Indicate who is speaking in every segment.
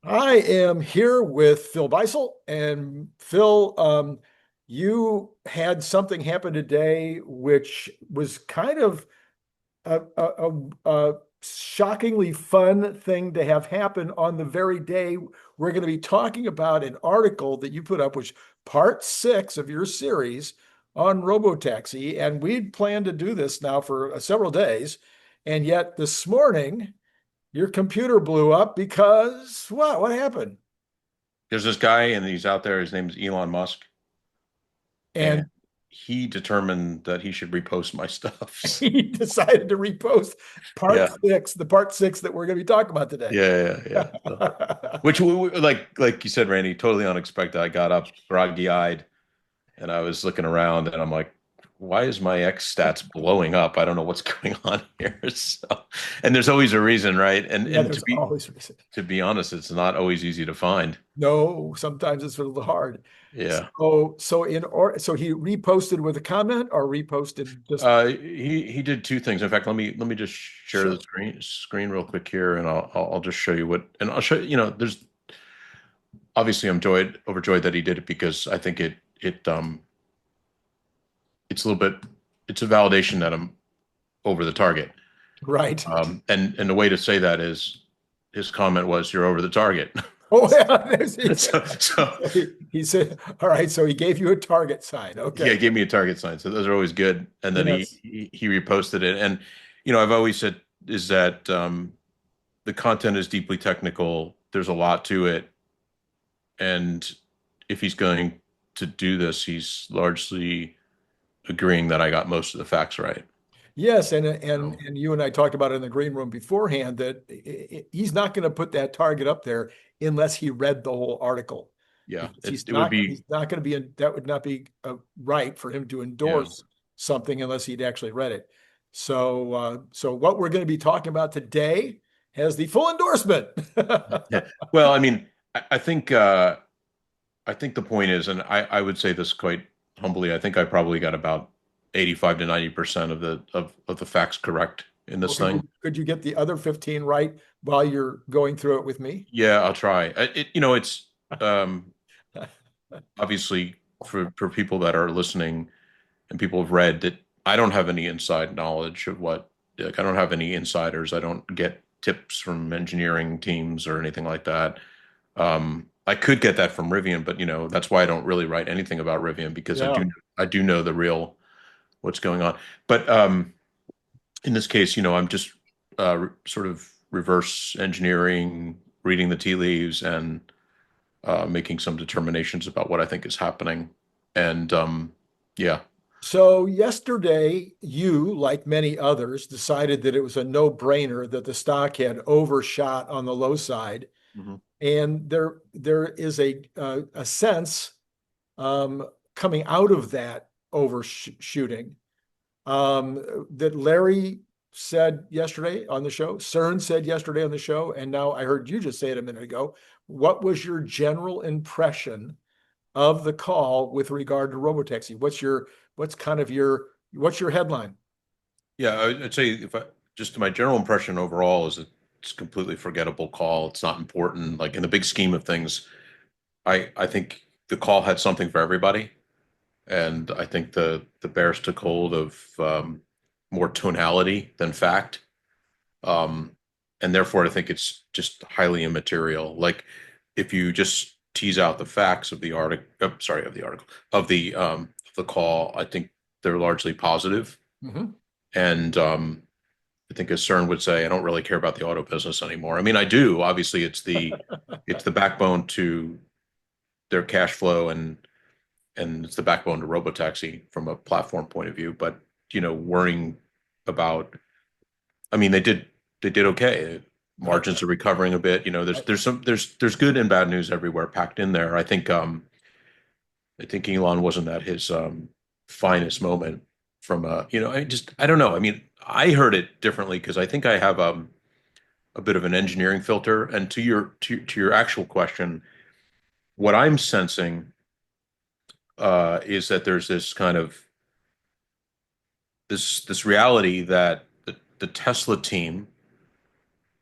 Speaker 1: I am here with Phil Beisel. And Phil, you had something happen today which was kind of a shockingly fun thing to have happen on the very day we're going to be talking about an article that you put up, which part six of your series on RoboTaxi. And we'd planned to do this now for several days. And yet this morning, your computer blew up because what? What happened?
Speaker 2: There's this guy and he's out there. His name is Elon Musk, and
Speaker 1: And
Speaker 2: he determined that he should repost my stuff.
Speaker 1: he decided to repost part
Speaker 2: Yeah,
Speaker 1: six, the part six that we're going to be talking about today.
Speaker 2: yeah. So, which, like you said, Randy, totally unexpected. I got up groggy-eyed, and I was looking around, and I'm like, "Why is my X stats blowing up? I don't know what's going on here." So, and there's always a reason, right? And
Speaker 1: Yeah,
Speaker 2: and
Speaker 1: there's always a reason.
Speaker 2: to be honest, it's not always easy to find.
Speaker 1: No, sometimes it's a little hard.
Speaker 2: Yeah.
Speaker 1: So he reposted with a comment or reposted just
Speaker 2: He did two things. In fact, let me just share the
Speaker 1: sure.
Speaker 2: screen real quick here, and I'll just show you what, and I'll show you. There's obviously I'm joyed overjoyed that he did it because I think it's a little bit it's a validation that I'm over the target.
Speaker 1: Right.
Speaker 2: And the way to say that is his comment was you're over the target.
Speaker 1: Oh, yeah.
Speaker 2: So
Speaker 1: He said, all right, so he gave you a target sign.
Speaker 2: yeah, he
Speaker 1: Okay.
Speaker 2: gave me a target sign. So those are always good. And then he
Speaker 1: Yes.
Speaker 2: he, he reposted it. And I've always said is that the content is deeply technical. There's a lot to it. And if he's going to do this, he's largely agreeing that I got most of the facts right.
Speaker 1: Yes, and
Speaker 2: So,
Speaker 1: and you and I talked about it in the green room beforehand that he's not going to put that target up there unless he read the whole article,
Speaker 2: yeah,
Speaker 1: because
Speaker 2: it would
Speaker 1: he's
Speaker 2: be,
Speaker 1: not going to be that would not be right for him to
Speaker 2: yeah.
Speaker 1: endorse something unless he'd actually read it. So what we're going to be talking about today has the full endorsement.
Speaker 2: Yeah. Well, I mean, I think the point is, and I would say this quite humbly, I think I probably got about 85 to 90% of the facts correct in
Speaker 1: Well,
Speaker 2: this thing.
Speaker 1: could you get the other 15 right while you're going through it with me?
Speaker 2: Yeah, I'll try. It's um obviously for people that are listening and people have read that I don't have any inside knowledge of what, like, I don't have any insiders. I don't get tips from engineering teams or anything like that. I could get that from Rivian, but that's why I don't really write anything about Rivian because
Speaker 1: Yeah.
Speaker 2: I do know the real what's going on. But in this case, I'm just sort of reverse engineering, reading the tea leaves, and making some determinations about what I think is happening. And yeah,
Speaker 1: So yesterday, you, like many others, decided that it was a no-brainer that the stock had overshot on the low side,
Speaker 2: Mhm.
Speaker 1: and there is a sense coming out of that overshooting that Larry said yesterday on the show, Cern said yesterday on the show, and now I heard you just say it a minute ago. What was your general impression of the call with regard to Robotaxi? What's your headline?
Speaker 2: Yeah, I'd say if I just my general impression overall is that it's a completely forgettable call. It's not important. Like in the big scheme of things, I think the call had something for everybody, and I think the Bears took hold of more tonality than fact, um, and therefore I think it's just highly immaterial. Like if you just tease out the facts of the article, sorry, of the article of the call, I think they're largely positive.
Speaker 1: Mhm.
Speaker 2: And I think as Cern would say, I don't really care about the auto business anymore. I mean, I do. Obviously, it's the backbone to their cash flow, and it's the backbone to Robotaxi from a platform point of view. But worrying about, I mean, they did okay.
Speaker 1: I,
Speaker 2: Margins are recovering a bit.
Speaker 1: I,
Speaker 2: There's good and bad news everywhere packed in there. I think Elon wasn't at his finest moment from I don't know. I mean, I heard it differently because I think I have a bit of an engineering filter. And to your actual question, what I'm sensing is that there's this kind of this reality that the Tesla team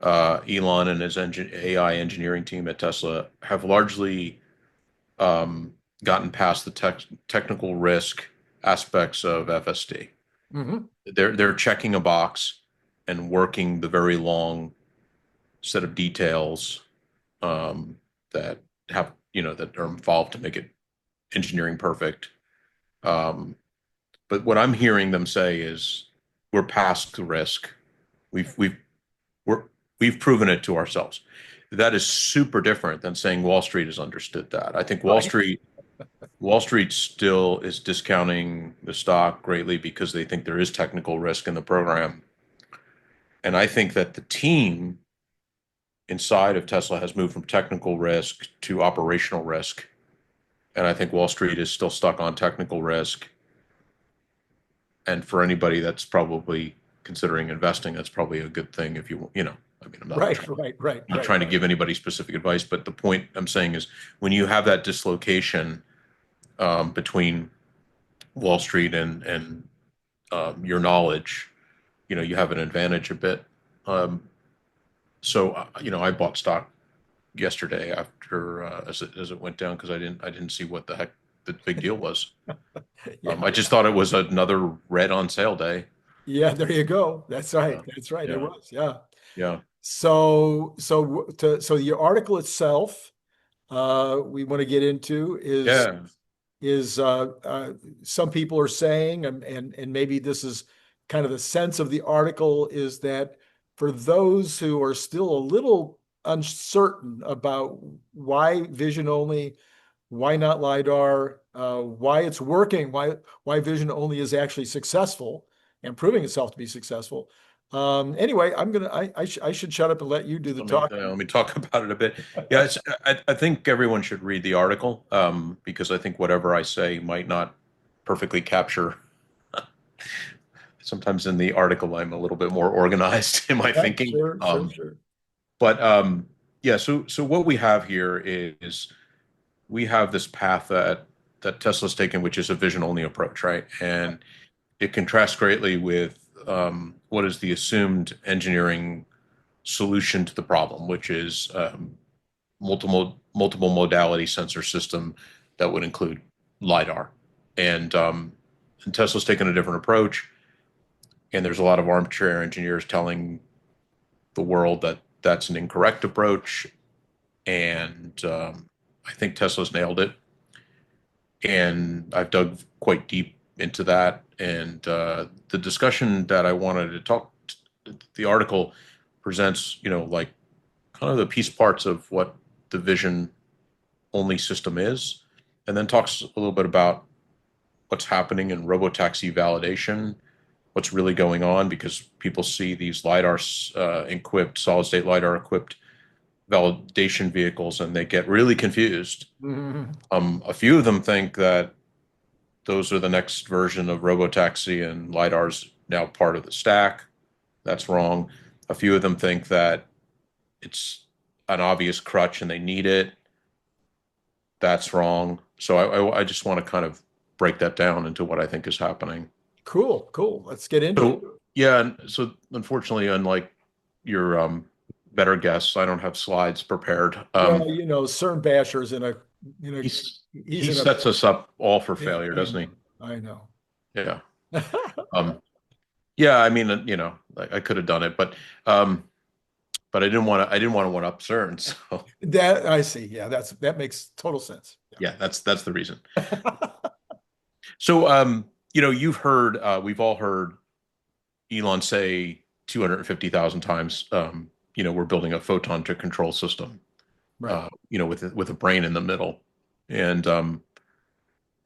Speaker 2: Elon and his AI engineering team at Tesla have largely gotten past the technical risk aspects of FSD.
Speaker 1: Mhm.
Speaker 2: They're checking a box and working the very long set of details that have that are involved to make it engineering perfect. Um, but what I'm hearing them say is we're past the risk. We've we've we're we've proven it to ourselves. That is super different than saying Wall Street has understood that. I think
Speaker 1: Right.
Speaker 2: Wall Street still is discounting the stock greatly because they think there is technical risk in the program. And I think that the team inside of Tesla has moved from technical risk to operational risk. And I think Wall Street is still stuck on technical risk. And for anybody that's probably considering investing, that's probably a good thing if I mean,
Speaker 1: Right, right, right,
Speaker 2: not
Speaker 1: right.
Speaker 2: trying to give anybody specific advice, but the point I'm saying is when you have that dislocation between Wall Street and your knowledge, you have an advantage a bit. So I bought stock yesterday after as it went down because I didn't see what the heck the big deal was.
Speaker 1: Yeah.
Speaker 2: I just thought it was another red on sale day.
Speaker 1: Yeah, there you go. That's right.
Speaker 2: Yeah,
Speaker 1: That's right. It
Speaker 2: yeah,
Speaker 1: was. Yeah.
Speaker 2: yeah,
Speaker 1: So the article itself, we want to get into
Speaker 2: yeah.
Speaker 1: is some people are saying, and maybe this is kind of the sense of the article, is that for those who are still a little uncertain about why vision only, why not LiDAR, why it's working, why vision only is actually successful and proving itself to be successful. Anyway, I should shut up and let you do the talking.
Speaker 2: Let me talk about it a bit. Yeah, I think everyone should read the article because I think whatever I say might not perfectly capture. Sometimes in the article, I'm a little bit more organized in my
Speaker 1: Yeah,
Speaker 2: thinking.
Speaker 1: sure, sure, sure.
Speaker 2: But yeah, so what we have here is we have this path that Tesla's taken, which is a vision only approach, right? And it contrasts greatly with what is the assumed engineering solution to the problem, which is multiple modality sensor system that would include lidar, and Tesla's taken a different approach. And there's a lot of armchair engineers telling the world that that's an incorrect approach, and I think Tesla's nailed it. And I've dug quite deep into that. And the discussion that I wanted to talk, the article presents, like kind of the piece parts of what the vision only system is, and then talks a little bit about what's happening in RoboTaxi validation, what's really going on, because people see these LiDAR equipped, solid state LiDAR equipped validation vehicles and they get really confused.
Speaker 1: Mhm.
Speaker 2: A few of them think that those are the next version of RoboTaxi and LiDAR's now part of the stack. That's wrong. A few of them think that it's an obvious crutch and they need it. That's wrong. So I just want to kind of break that down into what I think is happening.
Speaker 1: Cool, cool. Let's get into it.
Speaker 2: So yeah, and so unfortunately, unlike your better guess, I don't have slides prepared.
Speaker 1: Well, CERN Basher's in a, he's
Speaker 2: He
Speaker 1: in a,
Speaker 2: sets us up all for
Speaker 1: yeah,
Speaker 2: failure,
Speaker 1: I
Speaker 2: doesn't he?
Speaker 1: know, I know.
Speaker 2: Yeah. Um, yeah, I mean, I could have done it, but I didn't want to one up CERN. So
Speaker 1: That I see. Yeah, that makes total sense.
Speaker 2: yeah, that's the reason. So we've all heard Elon say 250,000 times, we're building a photon to control system,
Speaker 1: Right.
Speaker 2: with a brain in the middle, and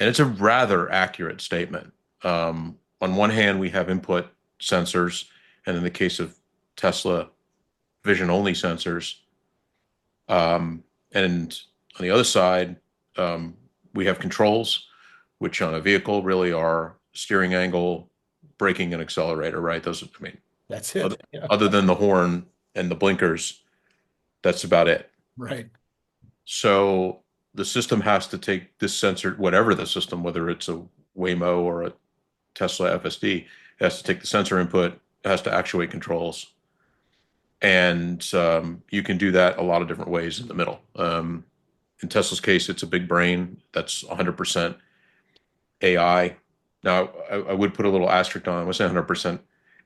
Speaker 2: it's a rather accurate statement. On one hand, we have input sensors, and in the case of Tesla, vision only sensors, and on the other side, we have controls, which on a vehicle really are steering angle, braking, and accelerator, right? Those, I mean,
Speaker 1: That's
Speaker 2: other,
Speaker 1: it. Yeah.
Speaker 2: other than the horn and the blinkers, that's about it.
Speaker 1: Right.
Speaker 2: So the system has to take this sensor, whatever the system, whether it's a Waymo or a Tesla FSD, it has to take the sensor input, it has to actuate controls, And you can do that a lot of different ways in the middle. In Tesla's case, it's a big brain that's 100% AI. Now, I would put a little asterisk on. I was saying 100%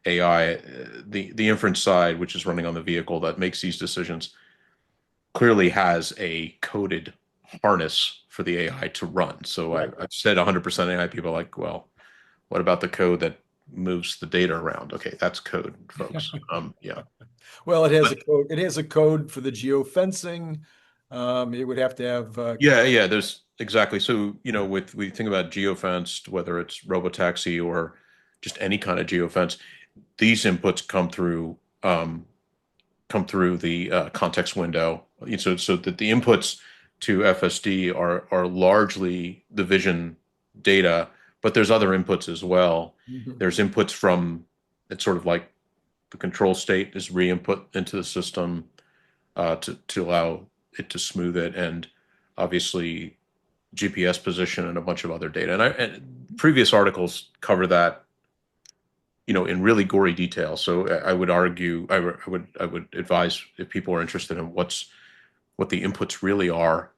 Speaker 2: AI. The inference side, which is running on the vehicle that makes these decisions, clearly has a coded harness for the AI to run. So
Speaker 1: Right.
Speaker 2: I've said 100% AI. People are like, well, what about the code that moves the data around? Okay, that's code, folks. Yeah.
Speaker 1: Well, it has
Speaker 2: But
Speaker 1: a code. It has a code for the geofencing. It would have to have
Speaker 2: yeah, there's exactly. So, with we think about geofenced, whether it's RoboTaxi or just any kind of geofence, these inputs come through the context window. So that the inputs to FSD are largely the vision data, but there's other inputs as well.
Speaker 1: Mhm.
Speaker 2: There's inputs from it's sort of like the control state is re-input into the system to allow it to smooth it, and obviously GPS position and a bunch of other data. And previous articles cover that, in really gory detail. So I would argue, I would advise if people are interested in what the inputs really are.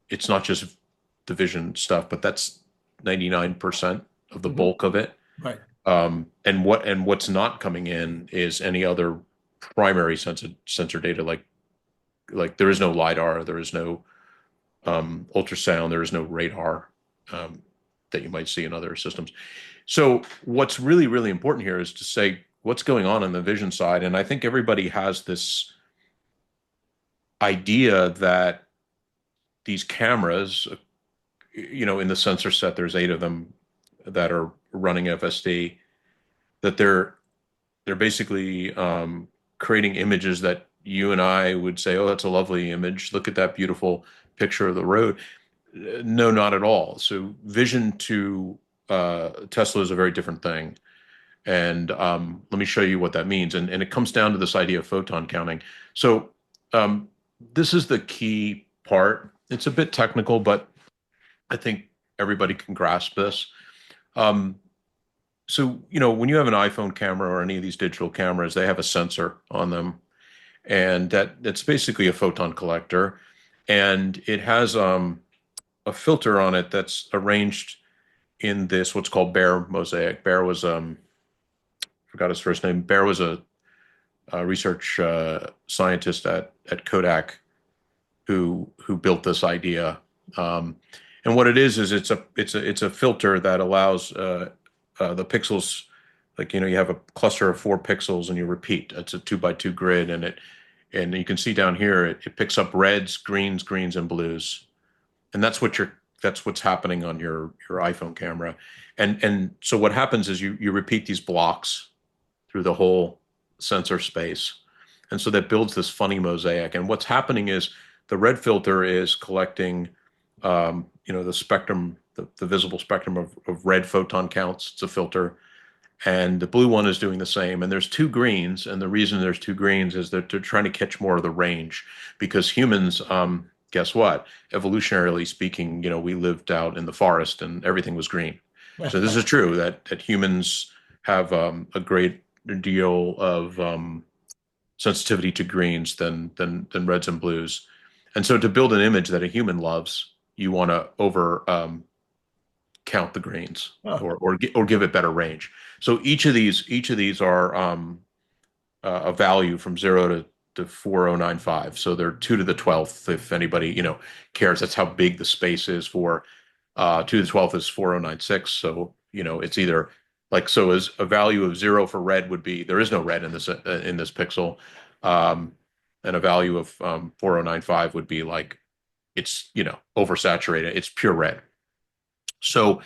Speaker 2: It's not just the vision stuff, but that's 99% of the
Speaker 1: Mhm.
Speaker 2: bulk of it.
Speaker 1: Right.
Speaker 2: And what's not coming in is any other primary sensor data, like there is no lidar, there is no ultrasound, there is no radar um, that you might see in other systems. So what's really, really important here is to say what's going on the vision side. And I think everybody has this idea that these cameras, in the sensor set, there's 8 of them that are running FSD, that they're basically creating images that you and I would say, oh, that's a lovely image. Look at that beautiful picture of the road. No, not at all. So vision to Tesla is a very different thing. And let me show you what that means. And it comes down to this idea of photon counting. So um, this is the key part. It's a bit technical, but I think everybody can grasp this. Um, so, when you have an iPhone camera or any of these digital cameras, they have a sensor on them. And that's basically a photon collector. And it has a filter on it that's arranged in this what's called Baer mosaic. Baer was forgot his first name. Baer was a research scientist at Kodak who built this idea. And what it is it's a filter that allows the pixels, like you have a cluster of 4 pixels and you repeat. It's a 2 by 2 grid, and you can see down here it picks up reds, greens, and blues, and that's what's happening on your iPhone camera. And so what happens is you repeat these blocks through the whole sensor space. And so that builds this funny mosaic. And what's happening is the red filter is collecting, the spectrum, the visible spectrum of red photon counts. It's a filter. And the blue one is doing the same. And there's 2 greens. And the reason there's 2 greens is that they're trying to catch more of the range, because humans, guess what? Evolutionarily speaking, we lived out in the forest and everything was green. So this is true that humans have a great deal of sensitivity to greens than reds and blues. And so to build an image that a human loves, you want to over count the greens,
Speaker 1: Huh.
Speaker 2: or give it better range. So each of these are a value from 0 to 4095. So they're 2 to the 12th, if anybody cares. That's how big the space is for 2 to the 12th is 4096. So it's either like, so as a value of 0 for red would be there is no red in this pixel, and a value of 4095 would be like it's oversaturated. It's pure red. So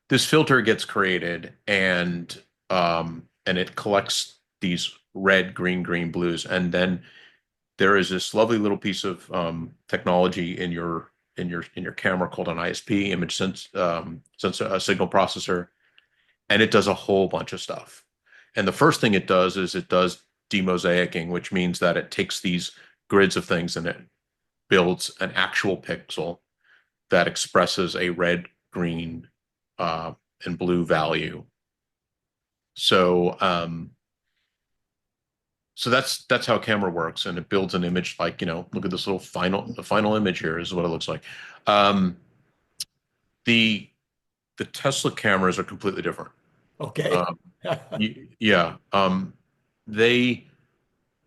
Speaker 2: this filter gets created, and it collects these red, green, blues, and then there is this lovely little piece of technology in your camera called an ISP, image signal processor, and it does a whole bunch of stuff. And the first thing it does is it does demosaicing, which means that it takes these grids of things and it builds an actual pixel that expresses a red, green, uh, and blue value. So So that's how a camera works, and it builds an image like, look at this little the final image here is what it looks like. Um, the the Tesla cameras are completely different.
Speaker 1: Okay.
Speaker 2: Um, yeah, they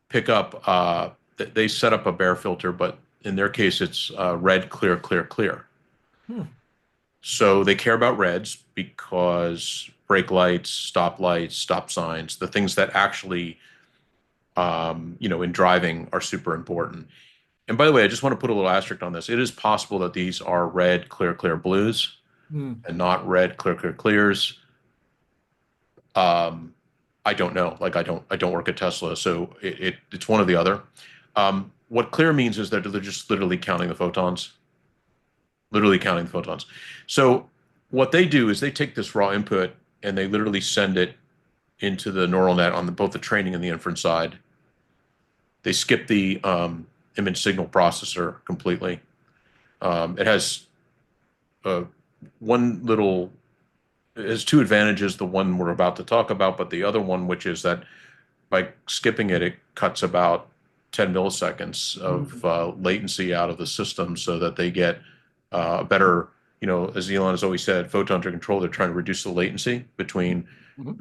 Speaker 2: pick up they set up a bare filter, but in their case, it's red, clear, clear, clear.
Speaker 1: Hmm.
Speaker 2: So they care about reds because brake lights, stop lights, stop signs, the things that actually, in driving are super important. And by the way, I just want to put a little asterisk on this. It is possible that these are red, clear, clear blues
Speaker 1: Hmm.
Speaker 2: and not red, clear, clear clears. Um, I don't know. Like I don't work at Tesla, so it's one or the other. What clear means is that they're just literally counting the photons, literally counting the photons. So what they do is they take this raw input and they literally send it into the neural net on both the training and the inference side. They skip the image signal processor completely. It has uh, one little, it has two advantages. The one we're about to talk about, but the other one, which is that by skipping it, it cuts about 10 milliseconds of latency out of the system so that they get a better, as Elon has always said, photon to control. They're trying to reduce the latency between
Speaker 1: Mhm.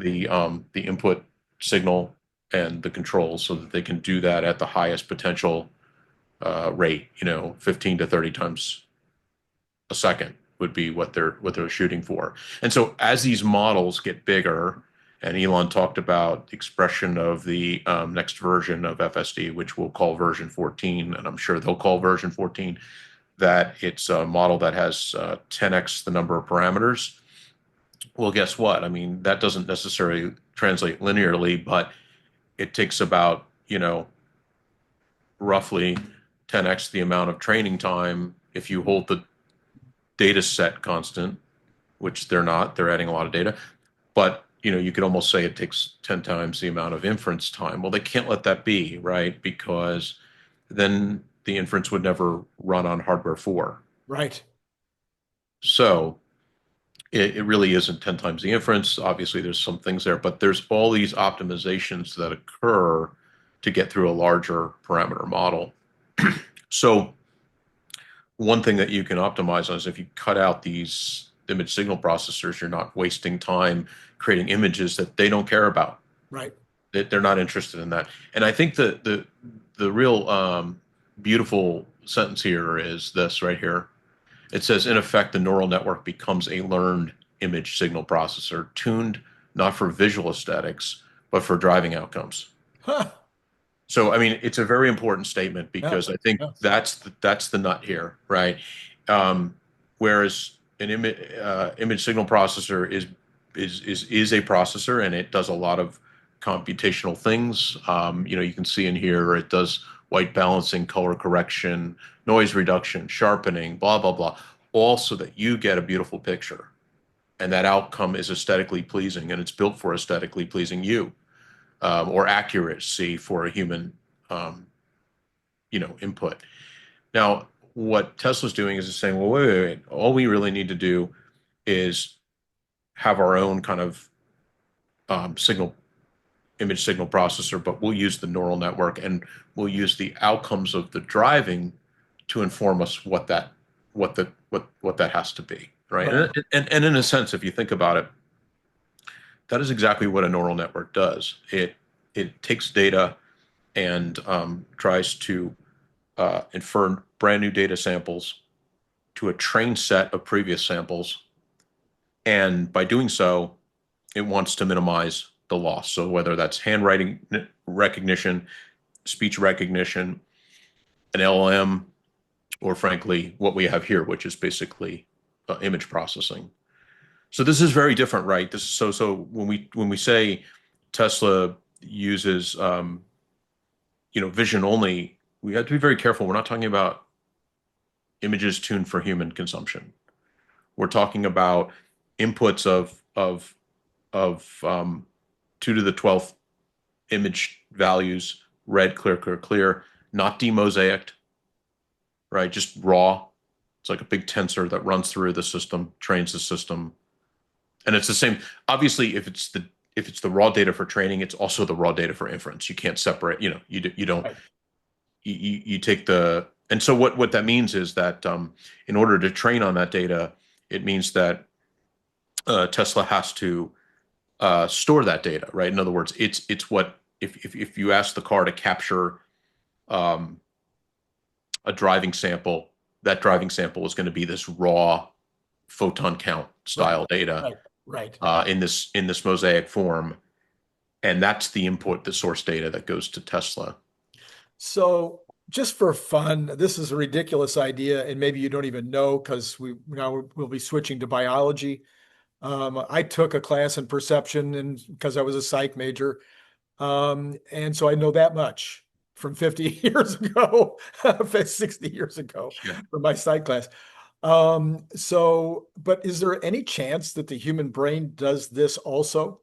Speaker 2: the input signal and the controls so that they can do that at the highest potential rate, 15 to 30 times a second would be what they're shooting for. And so as these models get bigger, and Elon talked about the expression of the next version of FSD, which we'll call version 14, and I'm sure they'll call version 14, that it's a model that has 10x the number of parameters. Well, guess what? I mean, that doesn't necessarily translate linearly, but it takes about, roughly 10x the amount of training time if you hold the data set constant, which they're not. They're adding a lot of data. But, you could almost say it takes 10 times the amount of inference time. Well, they can't let that be, right? Because then the inference would never run on hardware 4.
Speaker 1: Right.
Speaker 2: So it really isn't 10 times the inference. Obviously, there's some things there, but there's all these optimizations that occur to get through a larger parameter model. So one thing that you can optimize on is if you cut out these image signal processors, you're not wasting time creating images that they don't care about.
Speaker 1: Right.
Speaker 2: They're not interested in that. And I think the real beautiful sentence here is this right here. It says, in effect, the neural network becomes a learned image signal processor tuned not for visual aesthetics, but for driving outcomes.
Speaker 1: Huh.
Speaker 2: So, I mean, it's a very important statement because
Speaker 1: Yes.
Speaker 2: I think
Speaker 1: Yes.
Speaker 2: that's the nut here, right? Whereas an image signal processor is a processor and it does a lot of computational things. You can see in here it does white balancing, color correction, noise reduction, sharpening, blah blah blah, all so that you get a beautiful picture, and that outcome is aesthetically pleasing, and it's built for aesthetically pleasing you, or accuracy for a human, um, input. Now, what Tesla's doing is saying, well, wait. All we really need to do is have our own kind of image signal processor, but we'll use the neural network and we'll use the outcomes of the driving to inform us what that has to be, right?
Speaker 1: Right.
Speaker 2: And in a sense, if you think about it, that is exactly what a neural network does. It takes data and tries to infer brand new data samples to a trained set of previous samples. And by doing so, it wants to minimize the loss. So whether that's handwriting recognition, speech recognition, an LLM, or frankly, what we have here, which is basically image processing. So this is very different, right? This is so when we say Tesla uses vision only, we have to be very careful. We're not talking about images tuned for human consumption. We're talking about inputs of 2 to the 12th image values, red, clear, clear, clear, not demosaicked, right? Just raw. It's like a big tensor that runs through the system, trains the system, and it's the same. Obviously, if it's if it's the raw data for training, it's also the raw data for inference. You can't separate, you don't,
Speaker 1: Right.
Speaker 2: you take and so what that means is that in order to train on that data, it means that Tesla has to store that data, right? In other words, it's what if you ask the car to capture um, a driving sample, that driving sample is going to be this raw photon count
Speaker 1: Right.
Speaker 2: style data
Speaker 1: Right. Right.
Speaker 2: in this mosaic form, and that's the input, the source data that goes to Tesla.
Speaker 1: So just for fun, this is a ridiculous idea, and maybe you don't even know because we'll be switching to biology. I took a class in perception and because I was a psych major. And so I know that much from 50 years ago, 60 years ago
Speaker 2: Yeah.
Speaker 1: from my psych class. But is there any chance that the human brain does this also?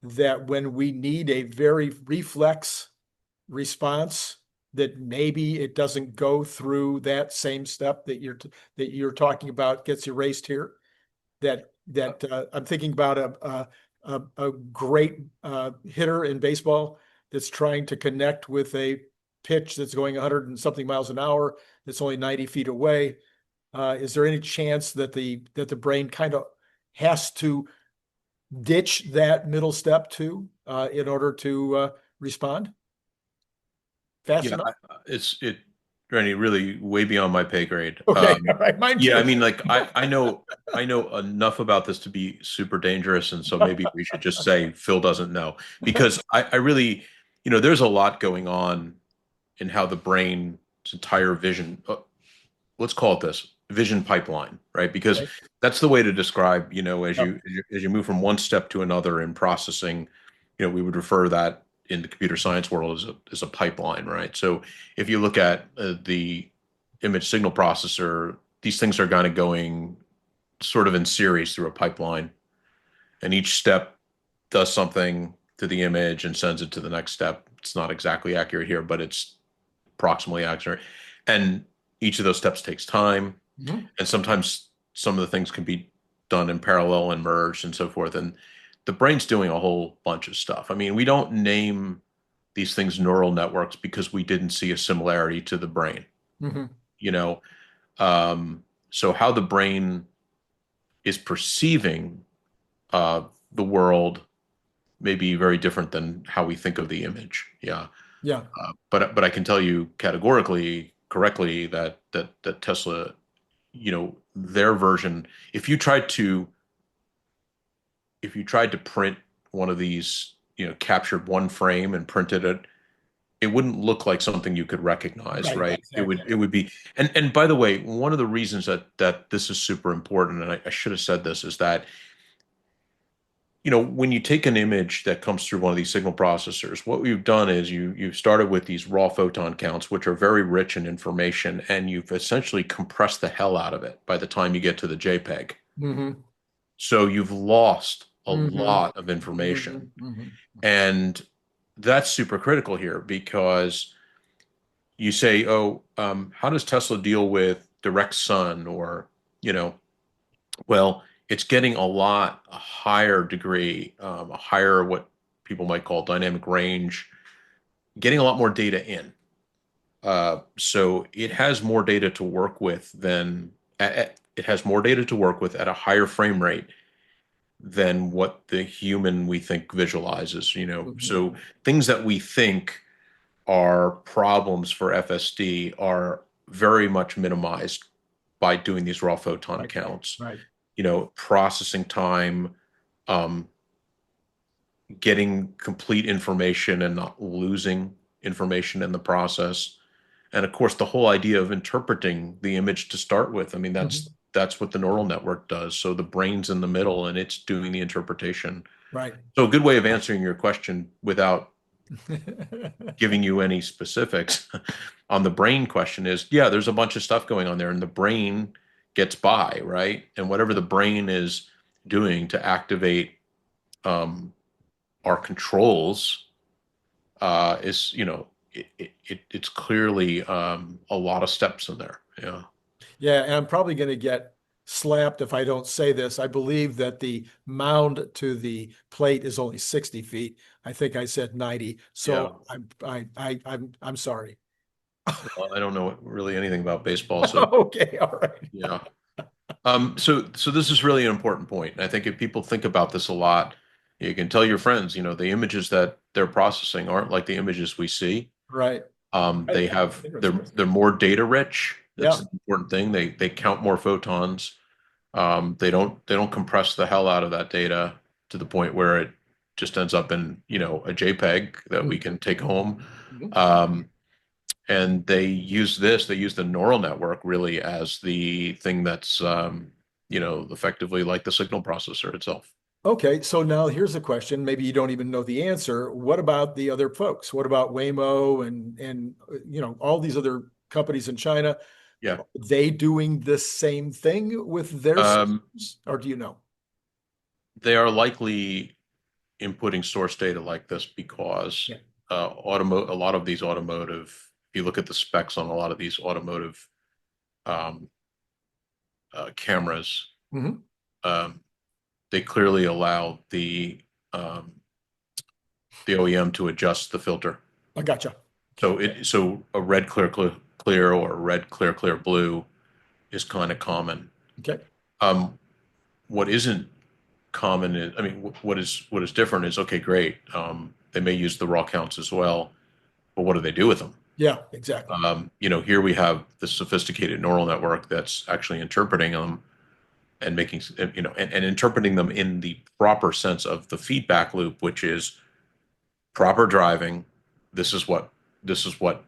Speaker 1: That when we need a very reflex response, that maybe it doesn't go through that same step that you're talking about gets erased here? That I'm thinking about a great hitter in baseball that's trying to connect with a pitch that's going 100 and something miles an hour that's only 90 feet away. Is there any chance that the brain kind of has to ditch that middle step too in order to respond fast
Speaker 2: Yeah,
Speaker 1: enough?
Speaker 2: Rennie, really way beyond my pay grade.
Speaker 1: Okay, all right, mine
Speaker 2: Yeah, I
Speaker 1: too.
Speaker 2: mean, like I know enough about this to be super dangerous, and so maybe we should just say Phil doesn't know because I really, there's a lot going on in how the brain's entire vision, let's call it this vision pipeline, right? Because
Speaker 1: Okay.
Speaker 2: that's the way to describe, as
Speaker 1: Yep.
Speaker 2: you move from one step to another in processing, we would refer that in the computer science world as a pipeline, right? So if you look at the image signal processor, these things are kind of going sort of in series through a pipeline, and each step does something to the image and sends it to the next step. It's not exactly accurate here, but it's approximately accurate. And each of those steps takes time.
Speaker 1: Mhm.
Speaker 2: And sometimes some of the things can be done in parallel and merged and so forth. And the brain's doing a whole bunch of stuff. I mean, we don't name these things neural networks because we didn't see a similarity to the brain,
Speaker 1: Mhm.
Speaker 2: you know? So how the brain is perceiving uh, the world may be very different than how we think of the image. Yeah.
Speaker 1: Yeah.
Speaker 2: But I can tell you categorically, correctly, that Tesla, their version, if you tried to print one of these, captured one frame and printed it, it wouldn't look like something you could recognize,
Speaker 1: Right.
Speaker 2: right? It would
Speaker 1: Exactly.
Speaker 2: it would be, and by the way, one of the reasons that this is super important, and I should have said this, is that when you take an image that comes through one of these signal processors, what we've done is you've started with these raw photon counts, which are very rich in information, and you've essentially compressed the hell out of it by the time you get to the JPEG.
Speaker 1: Hmm.
Speaker 2: So you've lost a
Speaker 1: Hmm.
Speaker 2: lot of information.
Speaker 1: Hmm. Hmm.
Speaker 2: And that's super critical here because you say, oh, how does Tesla deal with direct sun or, you know, well, it's getting a higher degree, a higher what people might call dynamic range, getting a lot more data in. So it has more data to work with it has more data to work with at a higher frame rate than what the human we think visualizes, So
Speaker 1: Hmm.
Speaker 2: things that we think are problems for FSD are very much minimized by doing these raw photon
Speaker 1: Right.
Speaker 2: counts.
Speaker 1: Right.
Speaker 2: Processing time, um, getting complete information and not losing information in the process. And of course, the whole idea of interpreting the image to start with. I mean, that's
Speaker 1: Mhm.
Speaker 2: that's what the neural network does. So the brain's in the middle and it's doing the interpretation.
Speaker 1: Right.
Speaker 2: So a good way of answering your question without giving you any specifics on the brain question is, yeah, there's a bunch of stuff going on there, and the brain gets by, right? And whatever the brain is doing to activate um, our controls is, it's clearly a lot of steps in there. Yeah.
Speaker 1: Yeah, and I'm probably going to get slapped if I don't say this. I believe that the mound to the plate is only 60 feet. I think I said 90. So I'm sorry.
Speaker 2: Well, I don't know really anything about baseball, so
Speaker 1: Okay, all right.
Speaker 2: yeah. So this is really an important point. And I think if people think about this a lot, you can tell your friends, the images that they're processing aren't like the images we see.
Speaker 1: Right.
Speaker 2: They have they're more data rich. That's
Speaker 1: Yeah.
Speaker 2: an important thing. They count more photons. They don't compress the hell out of that data to the point where it just ends up in, a JPEG that we can take home.
Speaker 1: Mhm.
Speaker 2: And they use the neural network really as the thing that's, effectively like the signal processor itself.
Speaker 1: Okay, so now here's a question. Maybe you don't even know the answer. What about the other folks? What about Waymo and all these other companies in China?
Speaker 2: Yeah.
Speaker 1: They doing the same thing with their
Speaker 2: Um,
Speaker 1: systems, or do you know?
Speaker 2: they are likely inputting source data like this because
Speaker 1: Yeah.
Speaker 2: a lot of these automotive, if you look at the specs on a lot of these automotive um, cameras,
Speaker 1: Hmm.
Speaker 2: um, they clearly allow um, the OEM to adjust the filter.
Speaker 1: I gotcha.
Speaker 2: So a red clear or a red clear blue is kind of common.
Speaker 1: Okay.
Speaker 2: Um, what isn't common is, I mean, what is different is, okay, great. They may use the raw counts as well, but what do they do with them?
Speaker 1: Yeah, exactly.
Speaker 2: Here we have the sophisticated neural network that's actually interpreting them and making, and interpreting them in the proper sense of the feedback loop, which is proper driving. This is what, this is what,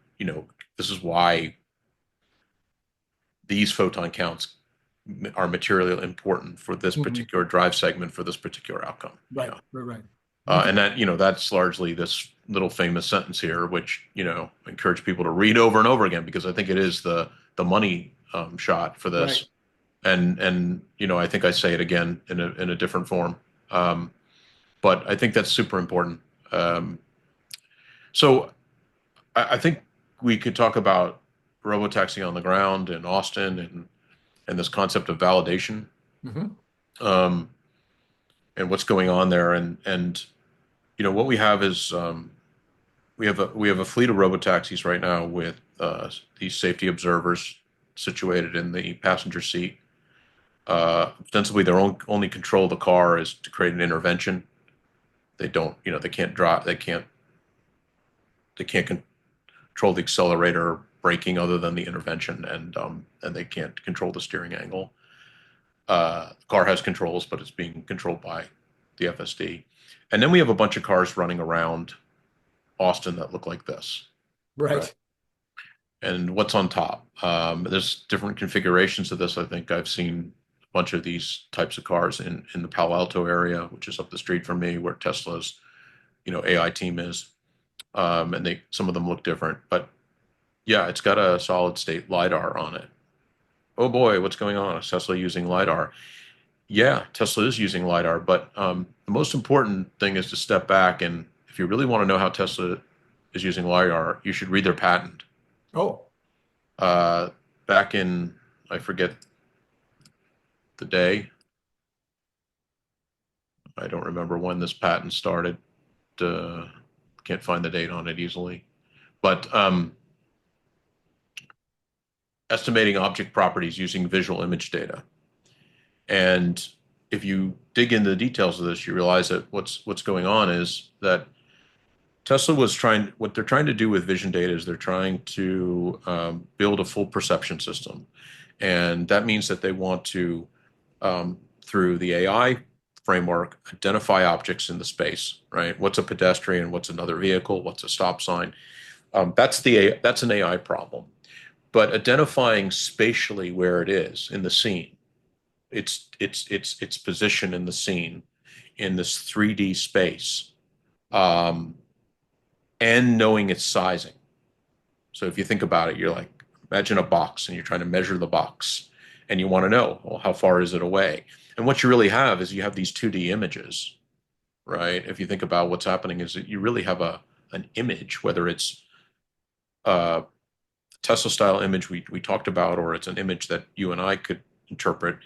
Speaker 2: this is why these photon counts are materially important for this
Speaker 1: Mhm.
Speaker 2: particular drive segment for this particular outcome.
Speaker 1: Right, right, right.
Speaker 2: And
Speaker 1: Okay.
Speaker 2: that's largely this little famous sentence here, which, I encourage people to read over and over again, because I think it is the money shot for
Speaker 1: Right.
Speaker 2: this. And I think I say it again in a different form. Um, but I think that's super important. Um, so I think we could talk about robotaxi on the ground in Austin and this concept of validation,
Speaker 1: Hmm.
Speaker 2: um, and what's going on there. And what we have is, we have a fleet of robotaxis right now with these safety observers situated in the passenger seat. Ostensibly, their only control of the car is to create an intervention. They don't, they can't drive, they can't control the accelerator or braking other than the intervention, and they can't control the steering angle. The car has controls, but it's being controlled by the FSD. And then we have a bunch of cars running around Austin that look like this, right?
Speaker 1: Right.
Speaker 2: And what's on top? There's different configurations of this. I think I've seen a bunch of these types of cars in the Palo Alto area, which is up the street from me, where Tesla's AI team is. And some of them look different, but yeah, it's got a solid state lidar on it. Oh boy, what's going on? Is Tesla using lidar? Yeah, Tesla is using lidar, but the most important thing is to step back, and if you really want to know how Tesla is using lidar, you should read their patent.
Speaker 1: Oh,
Speaker 2: Uh, Back in, I forget the day. I don't remember when this patent started. Uh, can't find the date on it easily. But estimating object properties using visual image data. And if you dig into the details of this, you realize that what's going on is that what they're trying to do with vision data is they're trying to build a full perception system. And that means that they want to, through the AI framework, identify objects in the space, right? What's a pedestrian? What's another vehicle? What's a stop sign? That's an AI problem. But identifying spatially where it is in the scene, its position in the scene, in this 3D space, um, and knowing its sizing. So if you think about it, you're like, imagine a box and you're trying to measure the box and you want to know, well, how far is it away? And what you really have is you have these 2D images, right? If you think about what's happening is that you really have an image, whether it's a Tesla style image we talked about, or it's an image that you and I could interpret.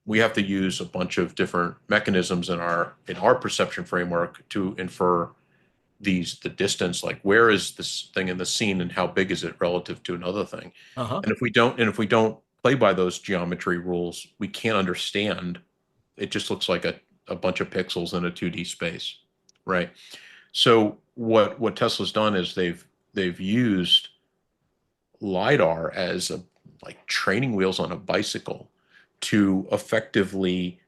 Speaker 2: we have to use a bunch of different mechanisms in our perception framework to infer the distance, like where is this thing in the scene and how big is it relative to another thing.
Speaker 1: Uh-huh.
Speaker 2: And if we don't play by those geometry rules, we can't understand. It just looks like a bunch of pixels in a 2D space, right? So what Tesla's done is they've used Lidar as like training wheels on a bicycle to effectively,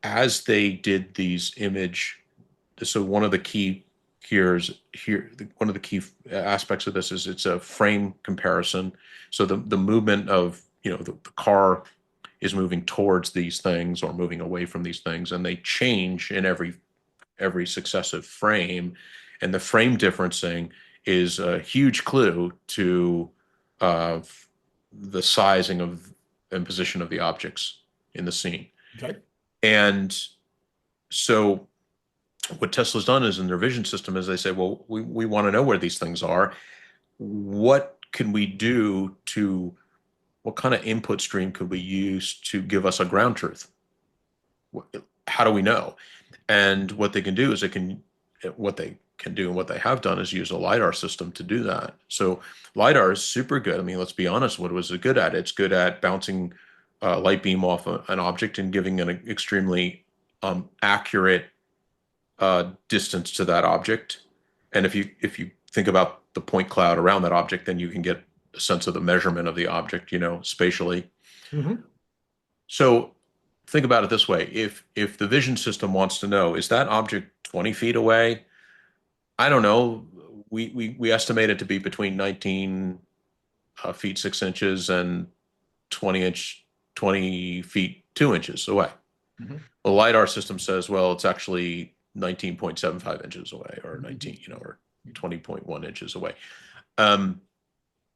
Speaker 2: as they did these image. So one of the key one of the key aspects of this is it's a frame comparison. So the movement of, the car is moving towards these things or moving away from these things, and they change in every successive frame. And the frame differencing is a huge clue to the sizing of and position of the objects in the scene.
Speaker 1: Okay.
Speaker 2: And so what Tesla's done is in their vision system is they say, well, we want to know where these things are. What can we do what kind of input stream could we use to give us a ground truth? How do we know? And what they can do is what they can do and what they have done is use a Lidar system to do that. So Lidar is super good. I mean, let's be honest, what was it good at? It's good at bouncing light beam off an object and giving an extremely accurate distance to that object. And if you think about the point cloud around that object, then you can get a sense of the measurement of the object, spatially.
Speaker 1: Mm-hmm.
Speaker 2: So think about it this way. If the vision system wants to know, is that object 20 feet away? I don't know. We estimate it to be between 19 feet 6 inches and 20 feet 2 inches away.
Speaker 1: Mm-hmm.
Speaker 2: The LiDAR system says, well, it's actually 19.75 inches away, or 19, or 20.1 inches away.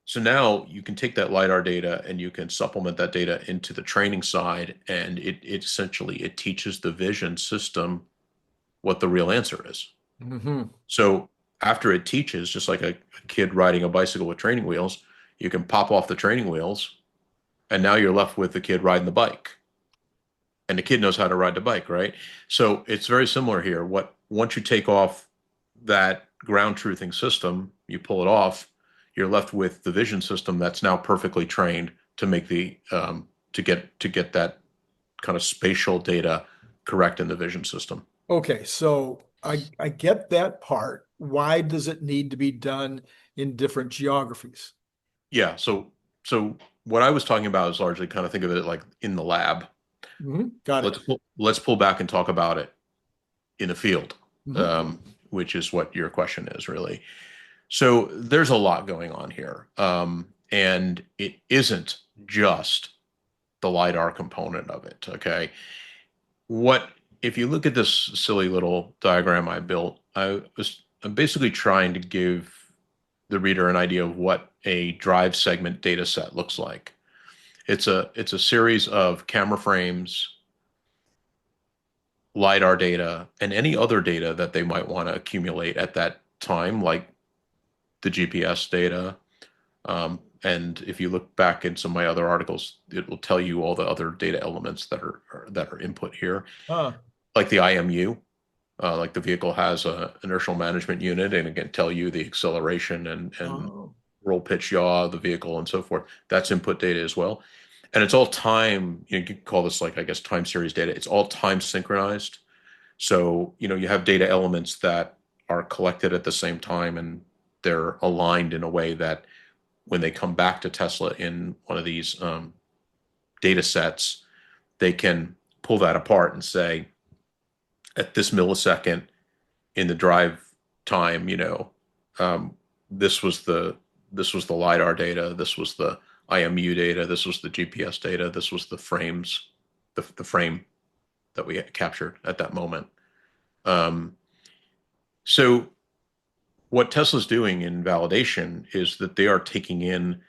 Speaker 2: So now you can take that LiDAR data and you can supplement that data into the training side, and it essentially teaches the vision system what the real answer is.
Speaker 1: Mm-hmm.
Speaker 2: So after it teaches, just like a kid riding a bicycle with training wheels, you can pop off the training wheels, and now you're left with the kid riding the bike. And the kid knows how to ride the bike, right? So it's very similar here. Once you take off that ground truthing system, you pull it off, you're left with the vision system that's now perfectly trained to make to get that kind of spatial data correct in the vision system.
Speaker 1: Okay, so I get that part. Why does it need to be done in different geographies?
Speaker 2: Yeah. So what I was talking about is largely kind of think of it like in the lab.
Speaker 1: Mm-hmm. Got it.
Speaker 2: Let's pull back and talk about it in the field,
Speaker 1: Mm-hmm.
Speaker 2: which is what your question is really. So there's a lot going on here, and it isn't just the LiDAR component of it. Okay, if you look at this silly little diagram I built, I'm basically trying to give the reader an idea of what a drive segment data set looks like. It's a series of camera frames, LiDAR data, and any other data that they might want to accumulate at that time, like the GPS data. And if you look back in some of my other articles, it will tell you all the other data elements that are input here, like the IMU. Like the vehicle has a inertial management unit, and it can tell you the acceleration and roll pitch yaw of the vehicle and so forth. That's input data as well. And it's all time, you could call this like, I guess, time series data. It's all time synchronized. So, you have data elements that are collected at the same time, and they're aligned in a way that when they come back to Tesla in one of these data sets, they can pull that apart and say, at this millisecond in the drive time, this was the LiDAR data, this was the IMU data, this was the GPS data, this was the frames, the frame that we captured at that moment. So what Tesla's doing in validation is that they are taking in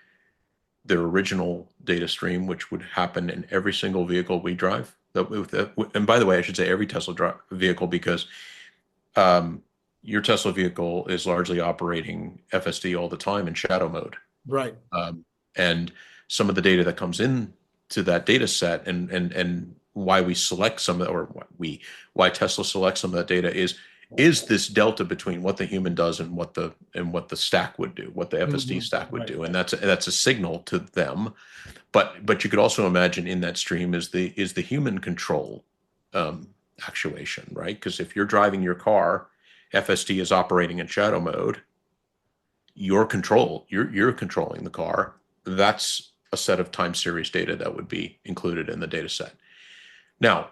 Speaker 2: their original data stream, which would happen in every single vehicle we drive. And by the way, I should say every Tesla vehicle, because your Tesla vehicle is largely operating FSD all the time in shadow mode.
Speaker 1: Right.
Speaker 2: And some of the data that comes in to that data set, and why we select some of, or why Tesla selects some of that data is this delta between what the human does and what the stack would do, what the FSD stack would do, and that's a signal to them. But you could also imagine in that stream is the human control actuation, right? Because if you're driving your car, FSD is operating in shadow mode. You're controlling the car. That's a set of time series data that would be included in the data set. Now,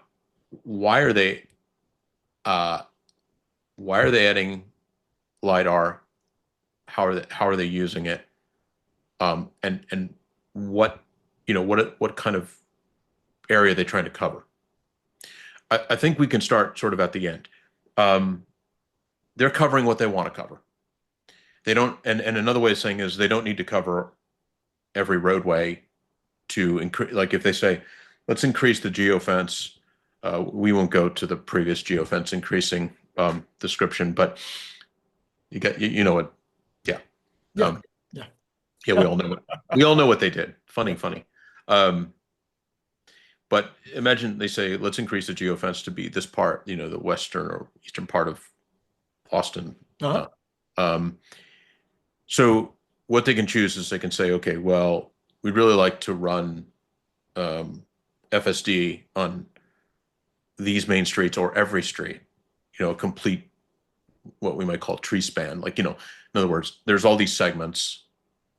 Speaker 2: why are they adding Lidar? How are they using it? And what kind of area are they trying to cover? I think we can start sort of at the end. They're covering what they want to cover. They don't, and another way of saying is they don't need to cover every roadway to increase. Like if they say, let's increase the geofence, we won't go to the previous geofence increasing description, but you know what? Yeah.
Speaker 1: Yeah.
Speaker 2: Yeah, we all know what they did. Funny. But imagine they say, let's increase the geofence to be this part, the western or eastern part of Austin. So what they can choose is they can say, okay, well, we'd really like to run FSD on these main streets or every street, a complete, what we might call tree span. Like, in other words, there's all these segments,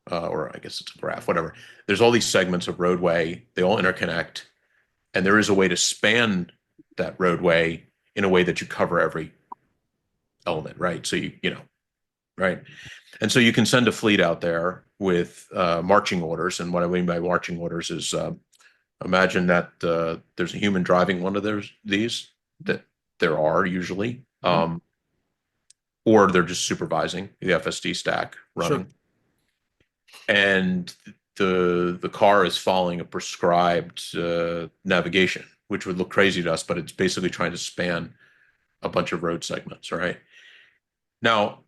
Speaker 2: or I guess it's a graph, whatever. There's all these segments of roadway, they all interconnect, and there is a way to span that roadway in a way that you cover every element, right? So right? And so you can send a fleet out there with marching orders. And what I mean by marching orders is imagine that there's a human driving one of these, that there are usually, or they're just supervising the FSD stack running.
Speaker 1: Sure.
Speaker 2: And the car is following a prescribed navigation, which would look crazy to us, but it's basically trying to span a bunch of road segments, right? Now,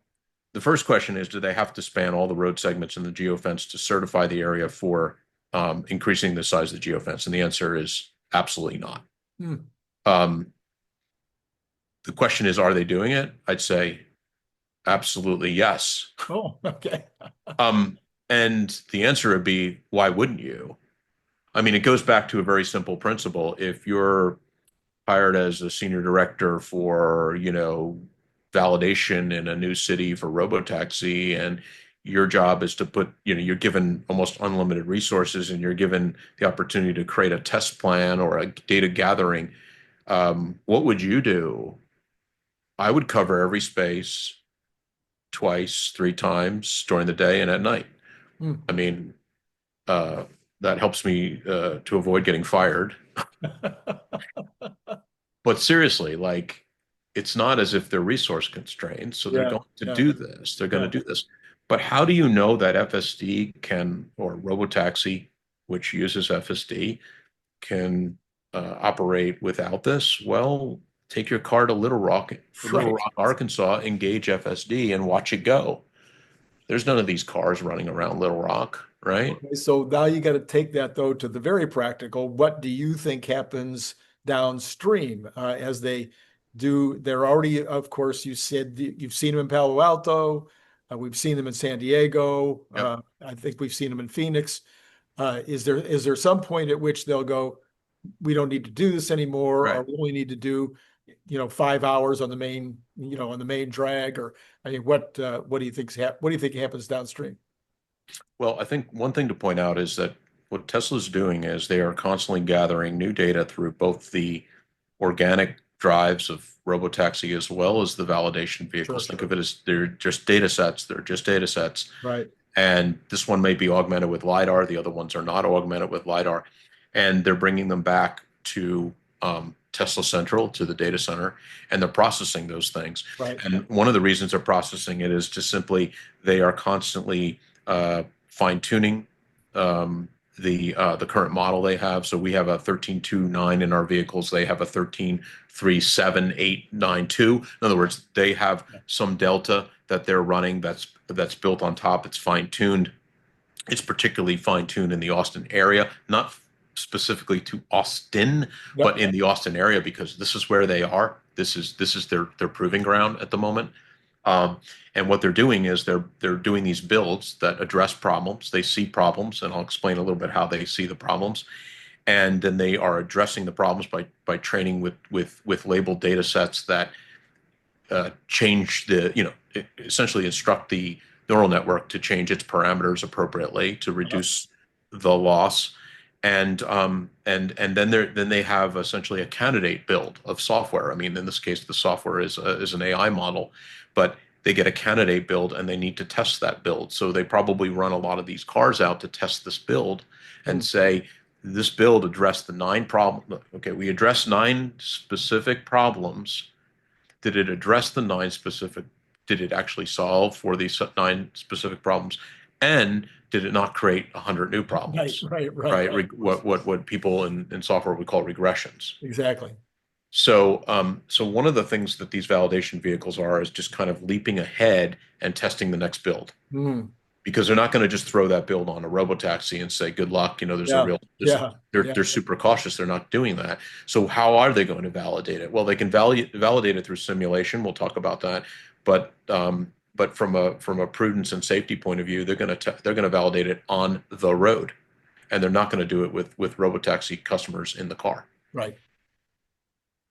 Speaker 2: the first question is, do they have to span all the road segments in the geofence to certify the area for increasing the size of the geofence? And the answer is absolutely not. The question is, are they doing it? I'd say absolutely yes.
Speaker 1: Oh, okay.
Speaker 2: And the answer would be, why wouldn't you? I mean, it goes back to a very simple principle. If you're hired as a senior director for, validation in a new city for RoboTaxi, and your job is to put, you're given almost unlimited resources, and you're given the opportunity to create a test plan or a data gathering, what would you do? I would cover every space twice, 3 times during the day and at night. I mean, that helps me to avoid getting fired. But seriously, like, it's not as if they're resource constrained, so they're going to do this. They're going to do this. But how do you know that FSD can, or RoboTaxi, which uses FSD, can operate without this? Well, take your car to Little Rock, Arkansas, engage FSD, and watch it go. There's none of these cars running around Little Rock, right?
Speaker 1: Okay, so now you got to take that, though, to the very practical. What do you think happens downstream as they do? They're already, of course, you said you've seen them in Palo Alto. We've seen them in San Diego.
Speaker 2: Yep.
Speaker 1: I think we've seen them in Phoenix. Is there some point at which they'll go, we don't need to do this anymore,
Speaker 2: Right.
Speaker 1: or we only need to do 5 hours on the main, on the main drag? Or, I mean, what do you think happens downstream?
Speaker 2: Well, I think one thing to point out is that what Tesla's doing is they are constantly gathering new data through both the organic drives of RoboTaxi as well as the validation vehicles.
Speaker 1: Sure.
Speaker 2: Think of it as they're just data sets. They're just data sets.
Speaker 1: Right.
Speaker 2: And this one may be augmented with Lidar. The other ones are not augmented with Lidar. And they're bringing them back to Tesla Central, to the data center, and they're processing those things.
Speaker 1: Right.
Speaker 2: And one of the reasons they're processing it is to simply, they are constantly fine-tuning the current model they have. So we have a 13.2.9 in our vehicles. They have a 13.3.7.8.9.2. In other words, they have some delta that they're running that's built on top. It's fine-tuned. It's particularly fine-tuned in the Austin area, not specifically to Austin,
Speaker 1: Yep.
Speaker 2: but in the Austin area, because this is where they are. This is their proving ground at the moment. And what they're doing is they're doing these builds that address problems. They see problems, and I'll explain a little bit how they see the problems. And then they are addressing the problems by training with labeled data sets that change the, essentially instruct the neural network to change its parameters appropriately to reduce the loss. And then they have essentially a candidate build of software. I mean, in this case, the software is an AI model, but they get a candidate build and they need to test that build. So they probably run a lot of these cars out to test this build and say, this build addressed the 9 problems. Okay, we addressed 9 specific problems. Did it address the 9 specific? Did it actually solve for these 9 specific problems? And did it not create 100 new problems?
Speaker 1: Right.
Speaker 2: What people in software would call regressions.
Speaker 1: Exactly.
Speaker 2: So one of the things that these validation vehicles are is just kind of leaping ahead and testing the next build. Because they're not going to just throw that build on a RoboTaxi and say, good luck, there's a real, they're super cautious. They're not doing that. So how are they going to validate it? Well, they can validate it through simulation. We'll talk about that. But from a prudence and safety point of view, they're going to validate it on the road, and they're not going to do it with RoboTaxi customers in the car.
Speaker 1: Right.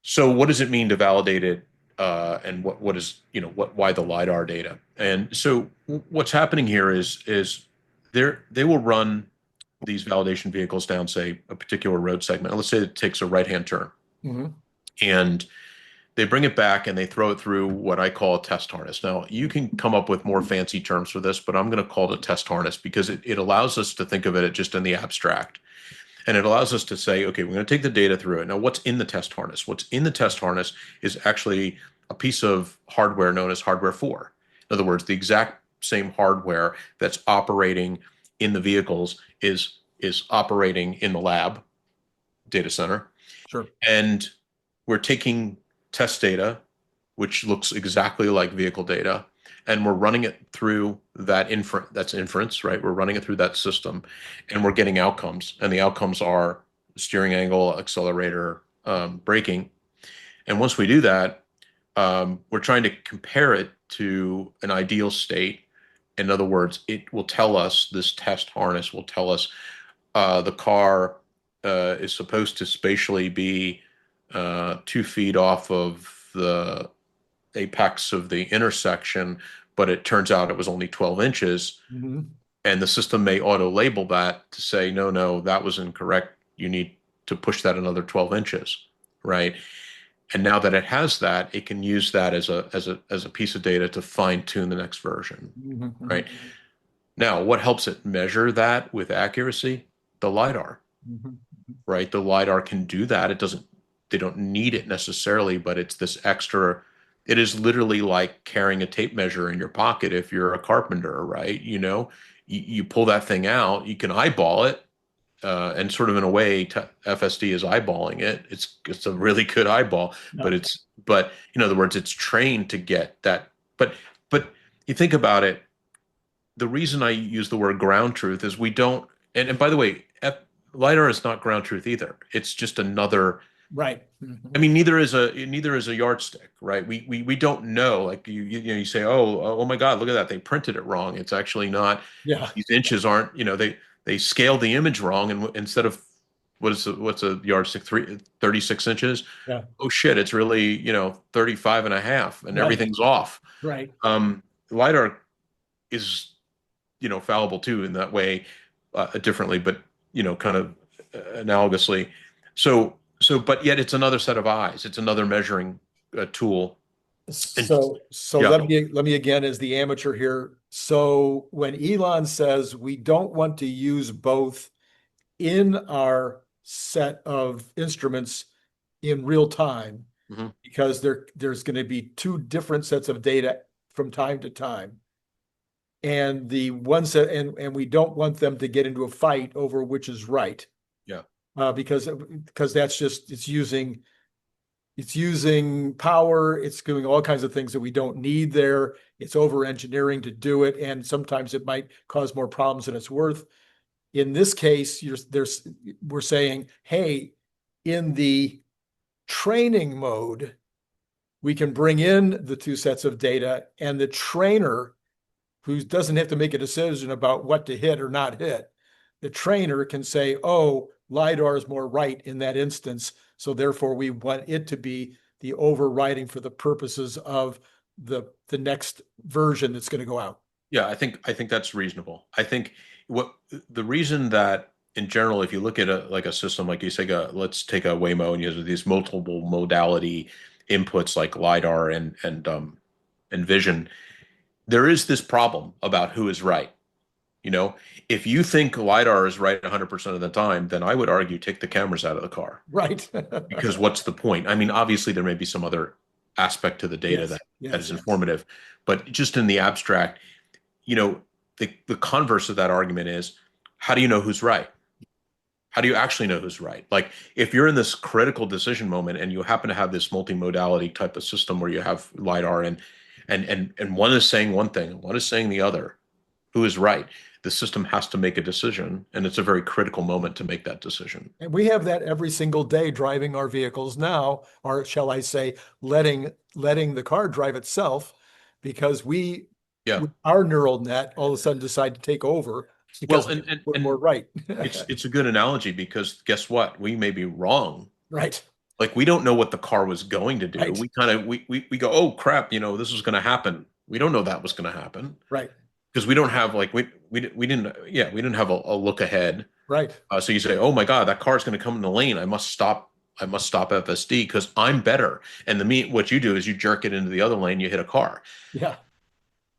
Speaker 2: So what does it mean to validate it? And why the Lidar data? And so what's happening here is they will run these validation vehicles down, say, a particular road segment. Let's say it takes a right-hand turn, and they bring it back and they throw it through what I call a test harness. Now, you can come up with more fancy terms for this, but I'm going to call it a test harness because it allows us to think of it just in the abstract. And it allows us to say, okay, we're going to take the data through it. Now, what's in the test harness? What's in the test harness is actually a piece of hardware known as hardware 4. In other words, the exact same hardware that's operating in the vehicles is operating in the lab data center.
Speaker 1: Sure.
Speaker 2: And we're taking test data, which looks exactly like vehicle data, and we're running it through that inference, right? We're running it through that system, and we're getting outcomes. And the outcomes are steering angle, accelerator, braking. And once we do that, we're trying to compare it to an ideal state. In other words, it will tell us, this test harness will tell us the car is supposed to spatially be 2 feet off of the apex of the intersection, but it turns out it was only 12 inches. And the system may auto label that to say, no, that was incorrect. You need to push that another 12 inches, right? And now that it has that, it can use that as a piece of data to fine tune the next version, right? Now, what helps it measure that with accuracy? The Lidar, right? The Lidar can do that. They don't need it necessarily, but it's this extra. It is literally like carrying a tape measure in your pocket if you're a carpenter, right? You pull that thing out, you can eyeball it, and sort of in a way, FSD is eyeballing it. It's a really good eyeball, but in other words, it's trained to get that. But you think about it, the reason I use the word ground truth is we don't. And by the way, Lidar is not ground truth either. It's just another.
Speaker 1: Right.
Speaker 2: I mean, neither is a yardstick, right? We don't know. Like you say, oh my God, look at that, they printed it wrong. It's actually not.
Speaker 1: Yeah.
Speaker 2: These inches aren't. They scaled the image wrong, and instead of what's a yardstick, 36 inches.
Speaker 1: Yeah.
Speaker 2: Oh shit, it's really 35 and a half, and everything's off.
Speaker 1: Right.
Speaker 2: Lidar is fallible too in that way, differently, but kind of analogously. But yet it's another set of eyes. It's another measuring tool.
Speaker 1: So
Speaker 2: Yeah.
Speaker 1: let me again, as the amateur here. So when Elon says we don't want to use both in our set of instruments in real time, because there's going to be 2 different sets of data from time to time. And the one set, and we don't want them to get into a fight over which is right.
Speaker 2: Yeah.
Speaker 1: Because that's just, it's using power, it's doing all kinds of things that we don't need there. It's over engineering to do it, and sometimes it might cause more problems than it's worth. In this case, we're saying, hey, in the training mode, we can bring in the two sets of data, and the trainer, who doesn't have to make a decision about what to hit or not hit, the trainer can say, oh, LiDAR is more right in that instance, so therefore we want it to be the overriding for the purposes of the next version that's going to go out.
Speaker 2: Yeah, I think that's reasonable. I think what the reason that in general, if you look at a system like you say, let's take a Waymo and use these multiple modality inputs like LiDAR and vision, there is this problem about who is right. You know, if you think LiDAR is right 100% of the time, then I would argue take the cameras out of the car.
Speaker 1: Right.
Speaker 2: Because what's the point? I mean, obviously there may be some other aspect to the data that is informative, but just in the abstract, you know, the converse of that argument is, how do you know who's right? How do you actually know who's right? Like if you're in this critical decision moment and you happen to have this multimodality type of system where you have LiDAR and one is saying one thing, one is saying the other, who is right? The system has to make a decision, and it's a very critical moment to make that decision.
Speaker 1: And we have that every single day driving our vehicles now, or shall I say, letting the car drive itself, because our neural net all of a sudden decide to take over because we're more right.
Speaker 2: It's a good analogy because guess what? We may be wrong.
Speaker 1: Right.
Speaker 2: Like we don't know what the car was going to do.
Speaker 1: Right.
Speaker 2: We kind of we go, oh crap, you know, this was going to happen. We don't know that was going to happen.
Speaker 1: Right.
Speaker 2: Because we don't have like we didn't have a look ahead.
Speaker 1: Right.
Speaker 2: So you say, oh my God, that car is going to come in the lane. I must stop FSD because I'm better. And what you do is you jerk it into the other lane. You hit a car.
Speaker 1: Yeah.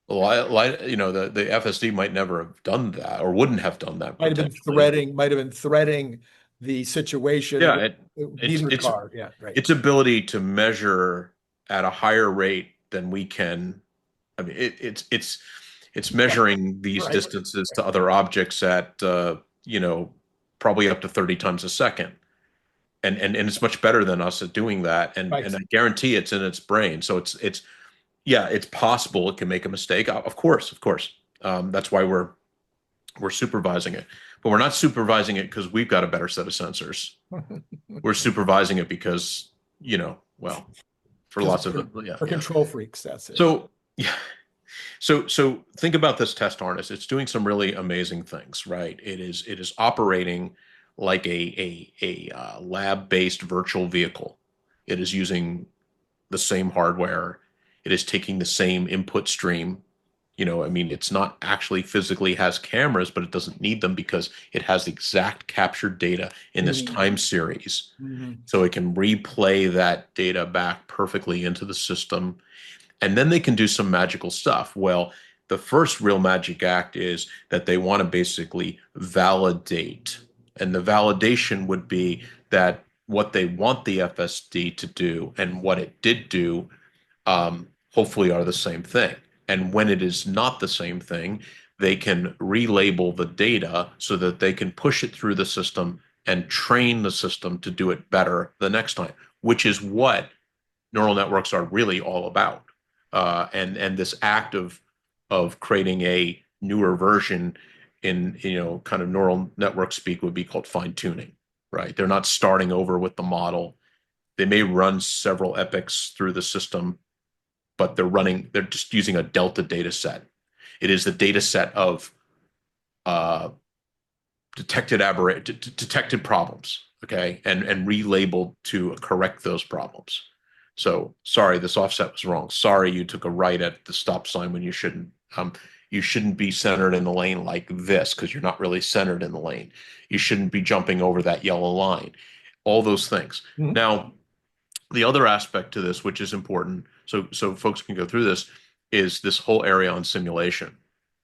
Speaker 2: Well, you know, the FSD might never have done that or wouldn't have done that.
Speaker 1: Might have been threading the situation.
Speaker 2: Yeah,
Speaker 1: it's car. Yeah, right.
Speaker 2: Its ability to measure at a higher rate than we can. I mean, it's measuring these distances to other objects at you know, probably up to 30 times a second. And it's much better than us at doing that. And I guarantee it's in its brain. So it's possible it can make a mistake. Of course. That's why we're supervising it. But we're not supervising it because we've got a better set of sensors. We're supervising it because, you know, well, for lots of
Speaker 1: control freaks, that's it.
Speaker 2: So yeah. So think about this test harness. It's doing some really amazing things, right? It is operating like a lab-based virtual vehicle. It is using the same hardware. It is taking the same input stream. You know, I mean, it's not actually physically has cameras, but it doesn't need them because it has the exact captured data in this time series. So it can replay that data back perfectly into the system. And then they can do some magical stuff. Well, the first real magic act is that they want to basically validate. And the validation would be that what they want the FSD to do and what it did do, hopefully are the same thing. And when it is not the same thing, they can relabel the data so that they can push it through the system and train the system to do it better the next time, which is what neural networks are really all about. And this act of creating a newer version in, you know, kind of neural network speak would be called fine tuning, right? They're not starting over with the model. They may run several epochs through the system, but they're just using a delta data set. It is the data set of detected problems, okay, and relabeled to correct those problems. So sorry, this offset was wrong. Sorry, you took a right at the stop sign when you shouldn't. You shouldn't be centered in the lane like this because you're not really centered in the lane. You shouldn't be jumping over that yellow line. All those things. Now, the other aspect to this, which is important, so folks can go through this, is this whole area on simulation.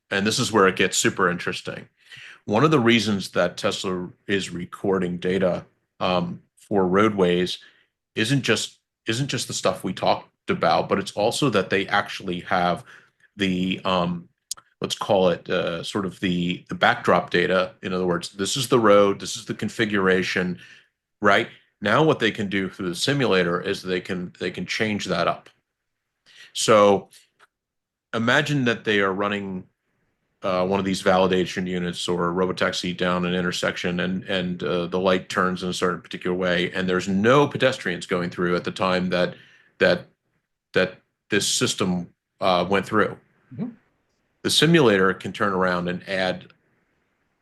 Speaker 2: And this is where it gets super interesting. One of the reasons that Tesla is recording data for roadways isn't just the stuff we talked about, but it's also that they actually have the let's call it sort of the backdrop data. In other words, this is the road, this is the configuration, right? Now what they can do through the simulator is they can change that up. So imagine that they are running one of these validation units or a RoboTaxi down an intersection, and the light turns in a certain particular way, and there's no pedestrians going through at the time that that this system went through.
Speaker 1: Mhm.
Speaker 2: The simulator can turn around and add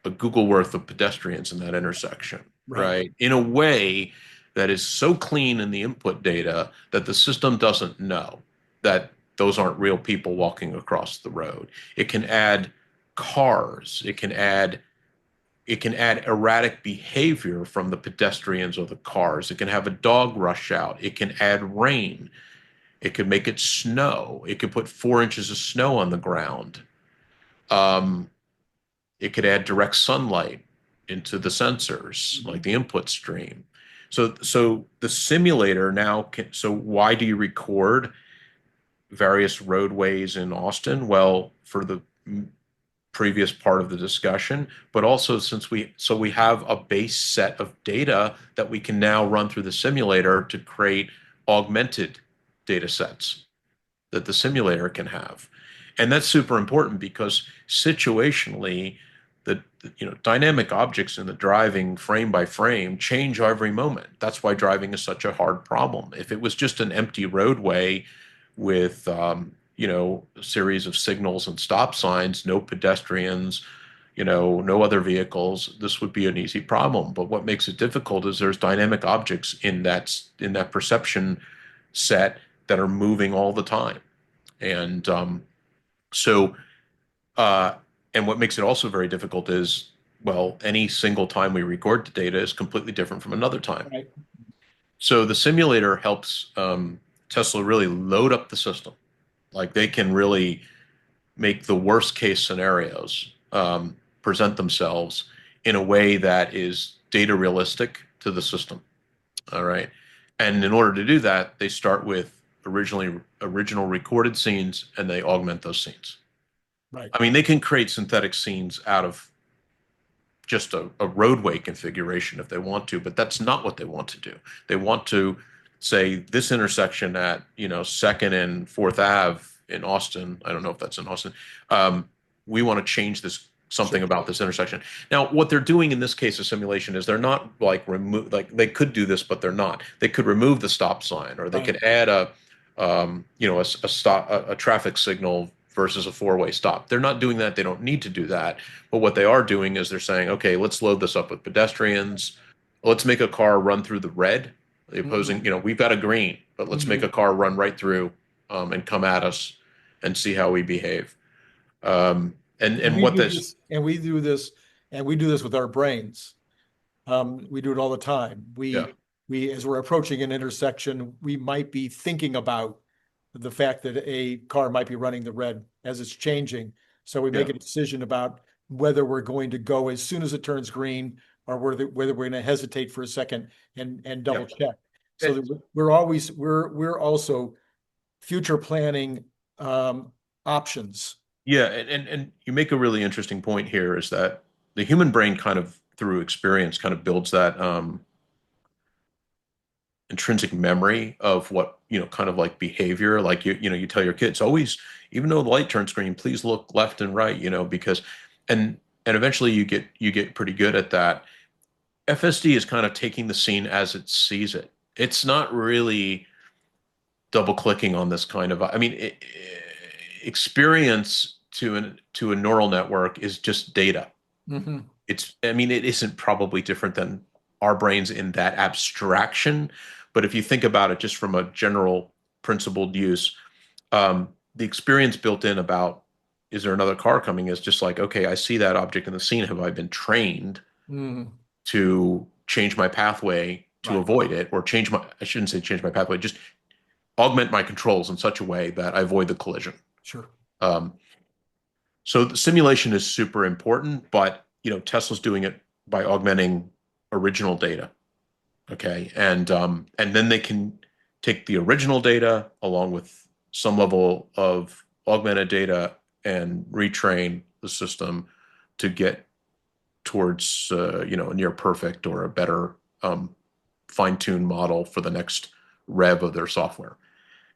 Speaker 2: a Google worth of pedestrians in that intersection,
Speaker 1: Right.
Speaker 2: right? In a way that is so clean in the input data that the system doesn't know that those aren't real people walking across the road. It can add cars. It can add erratic behavior from the pedestrians or the cars. It can have a dog rush out. It can add rain. It could make it snow. It could put 4 inches of snow on the ground. Um, it could add direct sunlight into the sensors, like the input stream. So the simulator now can, so why do you record various roadways in Austin? Well, for the previous part of the discussion, but also since we have a base set of data that we can now run through the simulator to create augmented data sets that the simulator can have. And that's super important because situationally, dynamic objects in the driving frame by frame change every moment. That's why driving is such a hard problem. If it was just an empty roadway with a series of signals and stop signs, no pedestrians, no other vehicles, this would be an easy problem. But what makes it difficult is there's dynamic objects in that perception set that are moving all the time. And so, uh, and what makes it also very difficult is, well, any single time we record the data is completely different from another time.
Speaker 1: Right.
Speaker 2: So the simulator helps Tesla really load up the system. Like they can really make the worst case scenarios present themselves in a way that is data realistic to the system. All right. And in order to do that, they start with original recorded scenes and they augment those scenes.
Speaker 1: Right.
Speaker 2: I mean, they can create synthetic scenes out of just a roadway configuration if they want to, but that's not what they want to do. They want to say this intersection at, Second and Fourth Ave in Austin. I don't know if that's in Austin. We want to change something
Speaker 1: Sure.
Speaker 2: about this intersection. Now, what they're doing in this case of simulation is they're not like they could do this, but they're not. They could remove the stop sign, or they
Speaker 1: Right.
Speaker 2: could add a traffic signal versus a four-way stop. They're not doing that. They don't need to do that. But what they are doing is they're saying, okay, let's load this up with pedestrians. Let's make a car run through the red. The opposing,
Speaker 1: Mhm.
Speaker 2: we've got a green, but let's make
Speaker 1: Mhm.
Speaker 2: a car run right through and come at us and see how we behave. And
Speaker 1: We
Speaker 2: what
Speaker 1: do
Speaker 2: this,
Speaker 1: this, and we do this, and we do this with our brains. We do it all the time.
Speaker 2: yeah,
Speaker 1: As we're approaching an intersection, we might be thinking about the fact that a car might be running the red as it's changing. So we
Speaker 2: yeah,
Speaker 1: make a decision about whether we're going to go as soon as it turns green, or whether we're going to hesitate for a second and
Speaker 2: yeah.
Speaker 1: double check. So that we're also future planning options.
Speaker 2: Yeah, and you make a really interesting point here is that the human brain kind of through experience kind of builds that intrinsic memory of what, kind of like behavior. Like you tell your kids always, even though the light turns green, please look left and right, because and eventually you get pretty good at that. FSD is kind of taking the scene as it sees it. It's not really double clicking on this kind of, I mean, experience to a neural network is just data.
Speaker 1: Mhm.
Speaker 2: I mean, it isn't probably different than our brains in that abstraction, but if you think about it just from a general principled use, the experience built in about is there another car coming is just like, okay, I see that object in the scene. Have I been trained
Speaker 1: Mhm.
Speaker 2: to change my pathway to
Speaker 1: Right.
Speaker 2: avoid it, or I shouldn't say change my pathway, just augment my controls in such a way that I avoid the collision.
Speaker 1: Sure.
Speaker 2: Um, so the simulation is super important, but Tesla's doing it by augmenting original data. Okay, and then they can take the original data along with some level of augmented data and retrain the system to get towards a near perfect or a better fine-tuned model for the next rev of their software.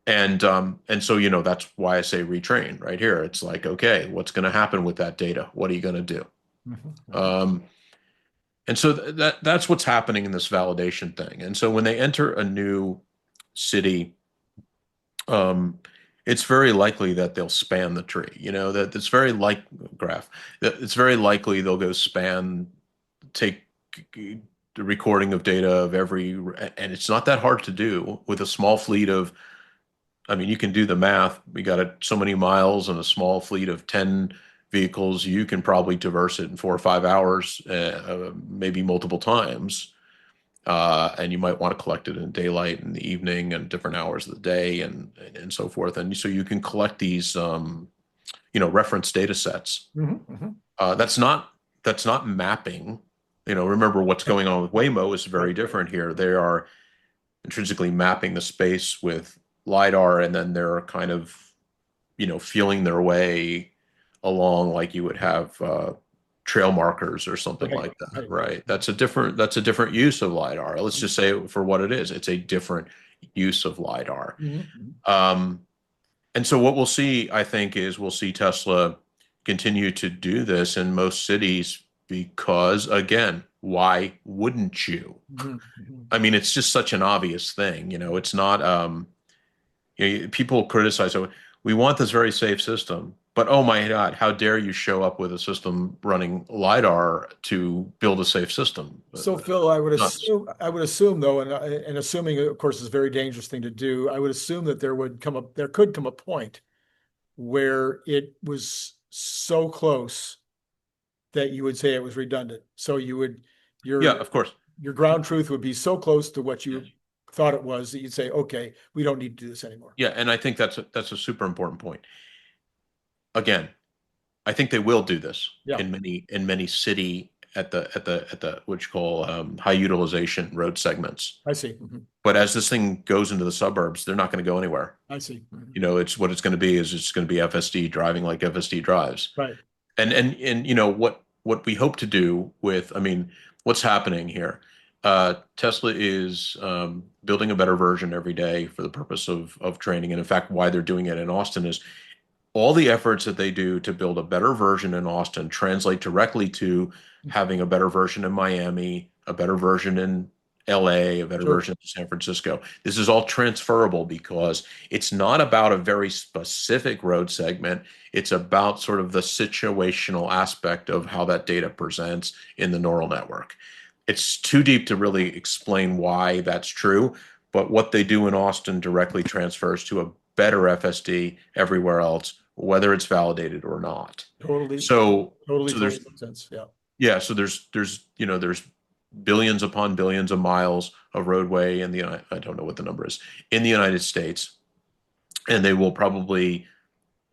Speaker 2: And so, that's why I say retrain right here. It's like, okay, what's going to happen with that data? What are you going to do? Um, and so that's what's happening in this validation thing. And so when they enter a new city, um, it's very likely that they'll span the tree. That it's very like graph. That it's very likely they'll go take the recording of data of every, and it's not that hard to do with a small fleet of. I mean, you can do the math. We got so many miles and a small fleet of 10 vehicles. You can probably traverse it in 4 or 5 hours, maybe multiple times. And you might want to collect it in daylight, in the evening, and different hours of the day, and so forth. And so you can collect these, reference data sets. That's not mapping. Remember what's going on with Waymo is very different here. They are intrinsically mapping the space with Lidar, and then they're kind of, feeling their way along like you would have trail markers or something like that, right? That's a different use of Lidar. Let's just say it for what it is. It's a different use of Lidar. And so what we'll see, I think, is we'll see Tesla continue to do this in most cities because, again, why wouldn't you? I mean, it's just such an obvious thing. It's not, people criticize, oh, we want this very safe system, but oh my God, how dare you show up with a system running Lidar to build a safe system?
Speaker 1: So Phil, I would assume though, and assuming of course is a very dangerous thing to do, I would assume that there could come a point where it was so close that you would say it was redundant. So
Speaker 2: yeah, of course,
Speaker 1: your ground truth would be so close to what you thought it was that you'd say, okay, we don't need to do this anymore.
Speaker 2: Yeah, and I think that's a super important point. Again, I think they will do this in many city at the what you call high utilization road segments.
Speaker 1: I see.
Speaker 2: But as this thing goes into the suburbs, they're not going to go anywhere.
Speaker 1: I see.
Speaker 2: It's what it's going to be is it's going to be FSD driving like FSD drives.
Speaker 1: Right.
Speaker 2: And what we hope to do with, I mean, what's happening here? Tesla is building a better version every day for the purpose of training. And in fact, why they're doing it in Austin is all the efforts that they do to build a better version in Austin translate directly to having a better version in Miami, a better version in LA, a better version in San Francisco. This is all transferable because it's not about a very specific road segment. It's about sort of the situational aspect of how that data presents in the neural network. It's too deep to really explain why that's true, but what they do in Austin directly transfers to a better FSD everywhere else, whether it's validated or not.
Speaker 1: Totally.
Speaker 2: So
Speaker 1: there's sense. Yeah.
Speaker 2: Yeah. So there's billions upon billions of miles of roadway in I don't know what the number is in the United States, and they will probably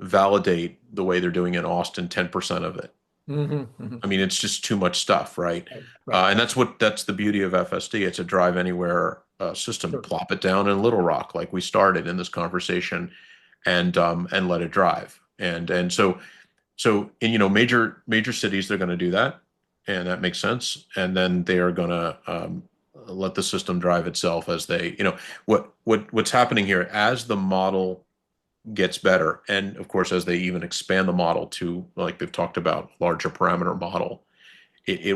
Speaker 2: validate the way they're doing in Austin 10% of it. I mean, it's just too much stuff, right? And that's the beauty of FSD. It's a drive anywhere system. Plop it down in Little Rock, like we started in this conversation, and let it drive. And so in major cities, they're going to do that, and that makes sense. And then they are going to let the system drive itself as they, what's happening here as the model gets better. And of course, as they even expand the model to, like they've talked about, larger parameter model, a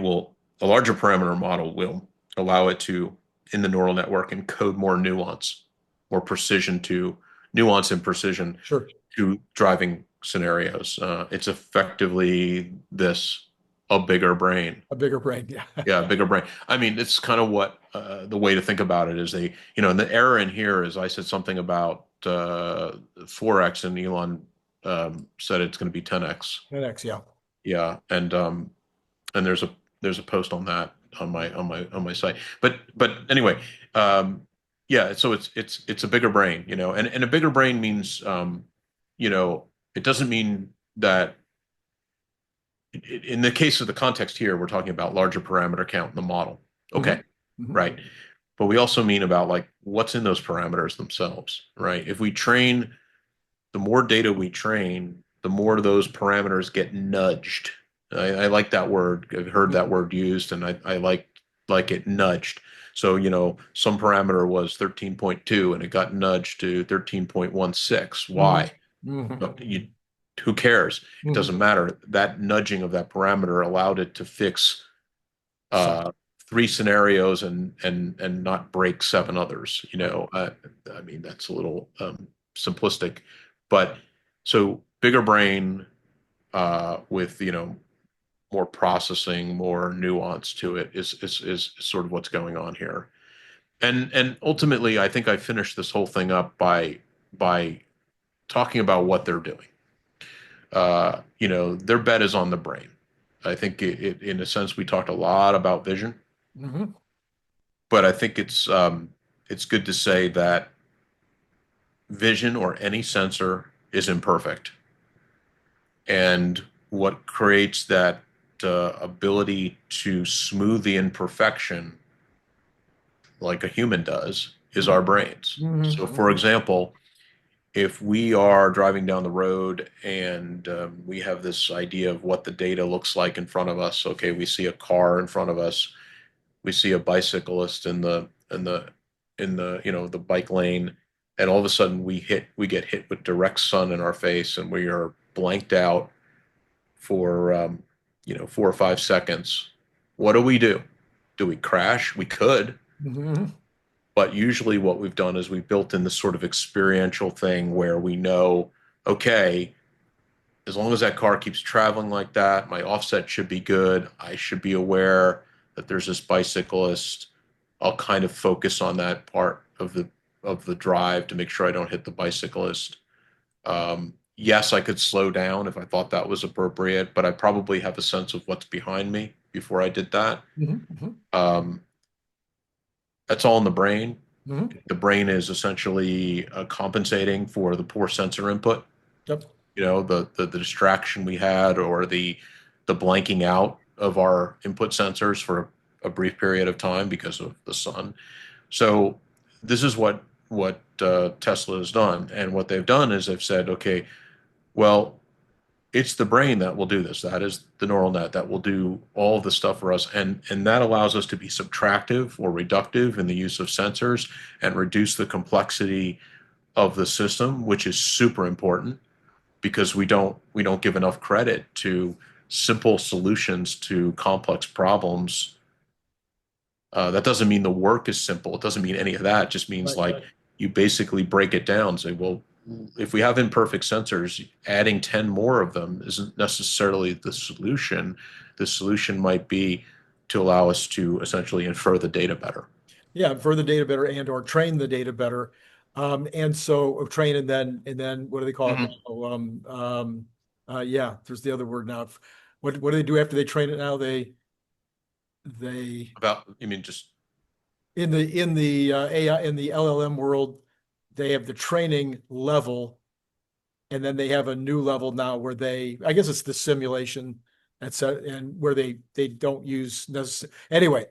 Speaker 2: larger parameter model will allow it to, in the neural network, encode more nuance, more precision to nuance and precision to driving scenarios. It's effectively a bigger brain.
Speaker 1: A bigger brain, yeah.
Speaker 2: Yeah, a bigger brain. I mean, it's kind of what the way to think about it is and the error in here is I said something about 4x and Elon said it's going to be 10x.
Speaker 1: 10x, yeah.
Speaker 2: Yeah, and there's a post on that on my site. But anyway, yeah. So it's a bigger brain, and a bigger brain means it doesn't mean that. In the case of the context here, we're talking about larger parameter count in the model. Okay, right. But we also mean about like what's in those parameters themselves, right? If we train, the more data we train, the more those parameters get nudged. I like that word. I've heard that word used, and I like like it nudged. So, some parameter was 13.2 and it got nudged to 13.16. Why?
Speaker 1: Mhm.
Speaker 2: Who cares? It
Speaker 1: Mhm.
Speaker 2: doesn't matter. That nudging of that parameter allowed it to fix
Speaker 1: So,
Speaker 2: uh, three scenarios and not break seven others. I mean, that's a little simplistic, but so bigger brain with more processing, more nuance to it is sort of what's going on here. And ultimately, I think I finished this whole thing up by talking about what they're doing. Their bet is on the brain. I think in a sense, we talked a lot about vision,
Speaker 1: mhm.
Speaker 2: but I think it's good to say that vision or any sensor is imperfect, and what creates that ability to smooth the imperfection like a human does is our brains. So, for
Speaker 1: Mhm.
Speaker 2: example, if we are driving down the road and we have this idea of what the data looks like in front of us, okay, we see a car in front of us, we see a bicyclist in the the bike lane, and all of a sudden we get hit with direct sun in our face, and we are blanked out for 4 or 5 seconds. What do we do? Do we crash? We could,
Speaker 1: Mhm.
Speaker 2: but usually what we've done is we've built in this sort of experiential thing where we know, okay, as long as that car keeps traveling like that, my offset should be good. I should be aware that there's this bicyclist. I'll kind of focus on that part of the drive to make sure I don't hit the bicyclist. Yes, I could slow down if I thought that was appropriate, but I probably have a sense of what's behind me before I did that.
Speaker 1: Mhm. Mhm.
Speaker 2: Um, that's all in the brain.
Speaker 1: Mhm.
Speaker 2: The brain is essentially compensating for the poor sensor input.
Speaker 1: Yep.
Speaker 2: The distraction we had or the blanking out of our input sensors for a brief period of time because of the sun. So this is what Tesla has done, and what they've done is they've said, okay, well, it's the brain that will do this. That is the neural net that will do all of the stuff for us, and that allows us to be subtractive or reductive in the use of sensors and reduce the complexity of the system, which is super important because we don't give enough credit to simple solutions to complex problems. That doesn't mean the work is simple. It doesn't mean any of that. It just means
Speaker 1: Right.
Speaker 2: like you basically break it down. Say, well, if we have imperfect sensors, adding 10 more of them isn't necessarily the solution. The solution might be to allow us to essentially infer the data better.
Speaker 1: Yeah, for the data better and or train the data better. And so train and then what do they call it
Speaker 2: Mhm.
Speaker 1: now? Yeah, there's the other word now. What do they do after they train it now? They
Speaker 2: About, I mean, just
Speaker 1: in the AI in the LLM world, they have the training level, and then they have a new level now where I guess it's the simulation, and where they don't use necessarily. Anyway,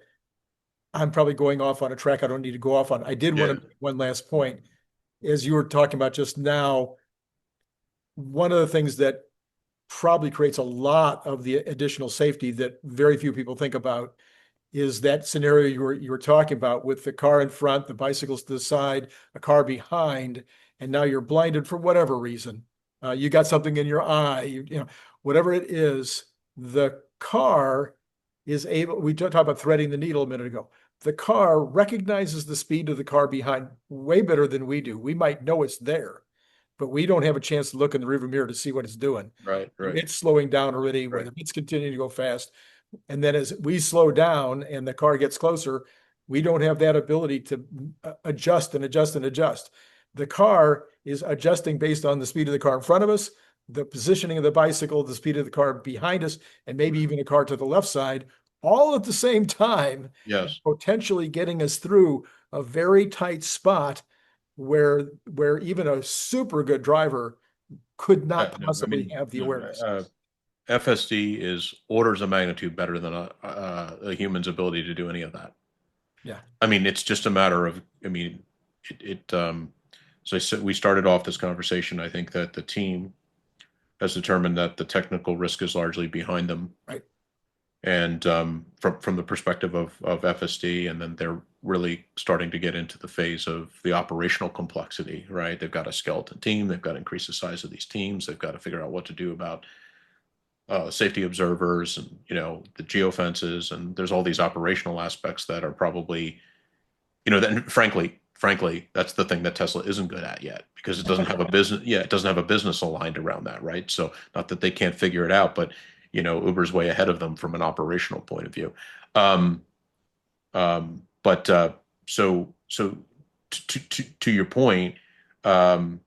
Speaker 1: I'm probably going off on a track I don't need to go off on. I did want
Speaker 2: yeah,
Speaker 1: to make one last point. As you were talking about just now, one of the things that probably creates a lot of the additional safety that very few people think about is that scenario you were talking about with the car in front, the bicycles to the side, a car behind, and now you're blinded for whatever reason. You got something in your eye, whatever it is, the car is able, we talked about threading the needle a minute ago. The car recognizes the speed of the car behind way better than we do. We might know it's there, but we don't have a chance to look in the rearview mirror to see what it's doing.
Speaker 2: right, right,
Speaker 1: It's slowing down already,
Speaker 2: right.
Speaker 1: whether it's continuing to go fast. And then as we slow down and the car gets closer, we don't have that ability to adjust and adjust and adjust. The car is adjusting based on the speed of the car in front of us, the positioning of the bicycle, the speed of the car behind us, and maybe even a car to the left side, all at the same time,
Speaker 2: Yes.
Speaker 1: potentially getting us through a very tight spot where even a super good driver could not
Speaker 2: No, I
Speaker 1: possibly
Speaker 2: mean,
Speaker 1: have the
Speaker 2: no,
Speaker 1: awareness.
Speaker 2: FSD is orders of magnitude better than a human's ability to do any of that.
Speaker 1: Yeah.
Speaker 2: I mean, it's just a matter of, I mean, so I said, we started off this conversation. I think that the team has determined that the technical risk is largely behind them.
Speaker 1: Right.
Speaker 2: And from the perspective of FSD, and then they're really starting to get into the phase of the operational complexity, right? They've got a skeleton team, they've got to increase the size of these teams, they've got to figure out what to do about safety observers and, you know, the geofences, and there's all these operational aspects that are probably, you know, then frankly, that's the thing that Tesla isn't good at yet, because it doesn't have a business. Yeah, it doesn't have a business aligned around that, right? So not that they can't figure it out, but you know, Uber's way ahead of them from an operational point of view. Um, but so to your point, um,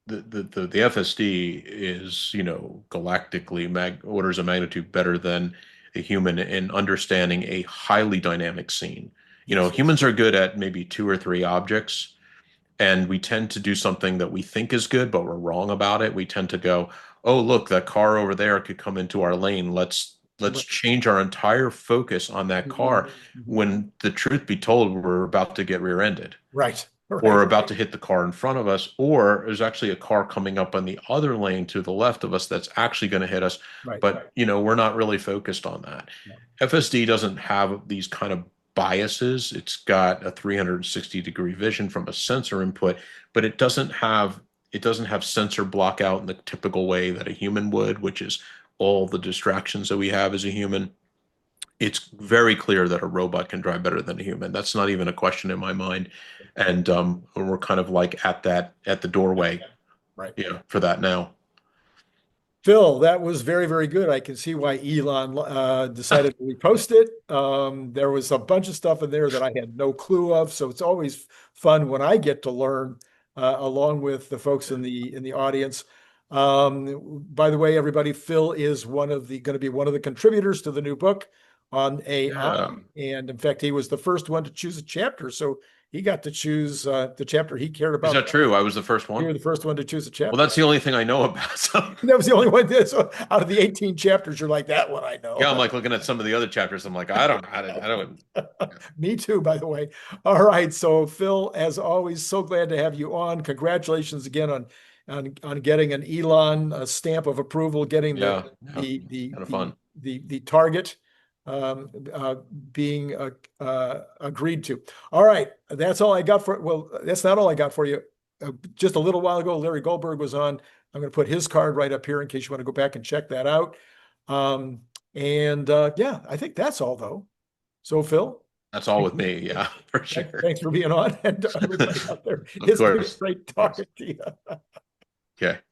Speaker 2: the FSD is, you know, galactically orders of magnitude better than a human in understanding a highly dynamic scene. You know, humans are good at maybe two or three objects, and we tend to do something that we think is good, but we're wrong about it. We tend to go, "Oh, look, that car over there could come into our lane. Let's change our entire focus on that car." When the truth be told, we're about to get rear-ended,
Speaker 1: Right.
Speaker 2: or about to hit the car in front of us, or there's actually a car coming up on the other lane to the left of us that's actually going to hit us.
Speaker 1: Right.
Speaker 2: But, you know, we're not really focused on that.
Speaker 1: No.
Speaker 2: FSD doesn't have these kind of biases. It's got a 360-degree vision from a sensor input, but it doesn't have sensor block out in the typical way that a human would, which is all the distractions that we have as a human. It's very clear that a robot can drive better than a human. That's not even a question in my mind. And we're kind of like at the doorway,
Speaker 1: Right.
Speaker 2: yeah, for that now.
Speaker 1: Phil, that was very, very good. I can see why Elon decided to repost it. There was a bunch of stuff in there that I had no clue of, so it's always fun when I get to learn along with the folks in the audience. By the way, everybody, Phil is going to be one of the contributors to the new book on AI, and in fact, he was the first one to choose a chapter, so he got to choose the chapter he cared about.
Speaker 2: Is that true? I was the first
Speaker 1: You
Speaker 2: one.
Speaker 1: were the first one to choose a chapter.
Speaker 2: Well, that's the only thing I know about. So.
Speaker 1: That was the only one. So out of the 18 chapters, you're like, that one I know.
Speaker 2: Yeah, I'm like looking at some of the other chapters. I'm like, I don't.
Speaker 1: Me too, by the way. All right. So Phil, as always, so glad to have you on. Congratulations again on getting an Elon stamp of approval, getting
Speaker 2: Yeah,
Speaker 1: the
Speaker 2: kind of fun.
Speaker 1: the target being agreed to. All right. That's all I got for, well, that's not all I got for you. Just a little while ago, Larry Goldberg was on. I'm going to put his card right up here in case you want to go back and check that out. Yeah, I think that's all though. So Phil,
Speaker 2: That's all with me. Yeah, for sure.
Speaker 1: thanks for being on, and everybody out there.
Speaker 2: Of
Speaker 1: It's been
Speaker 2: course.
Speaker 1: great talking to you.
Speaker 2: Okay.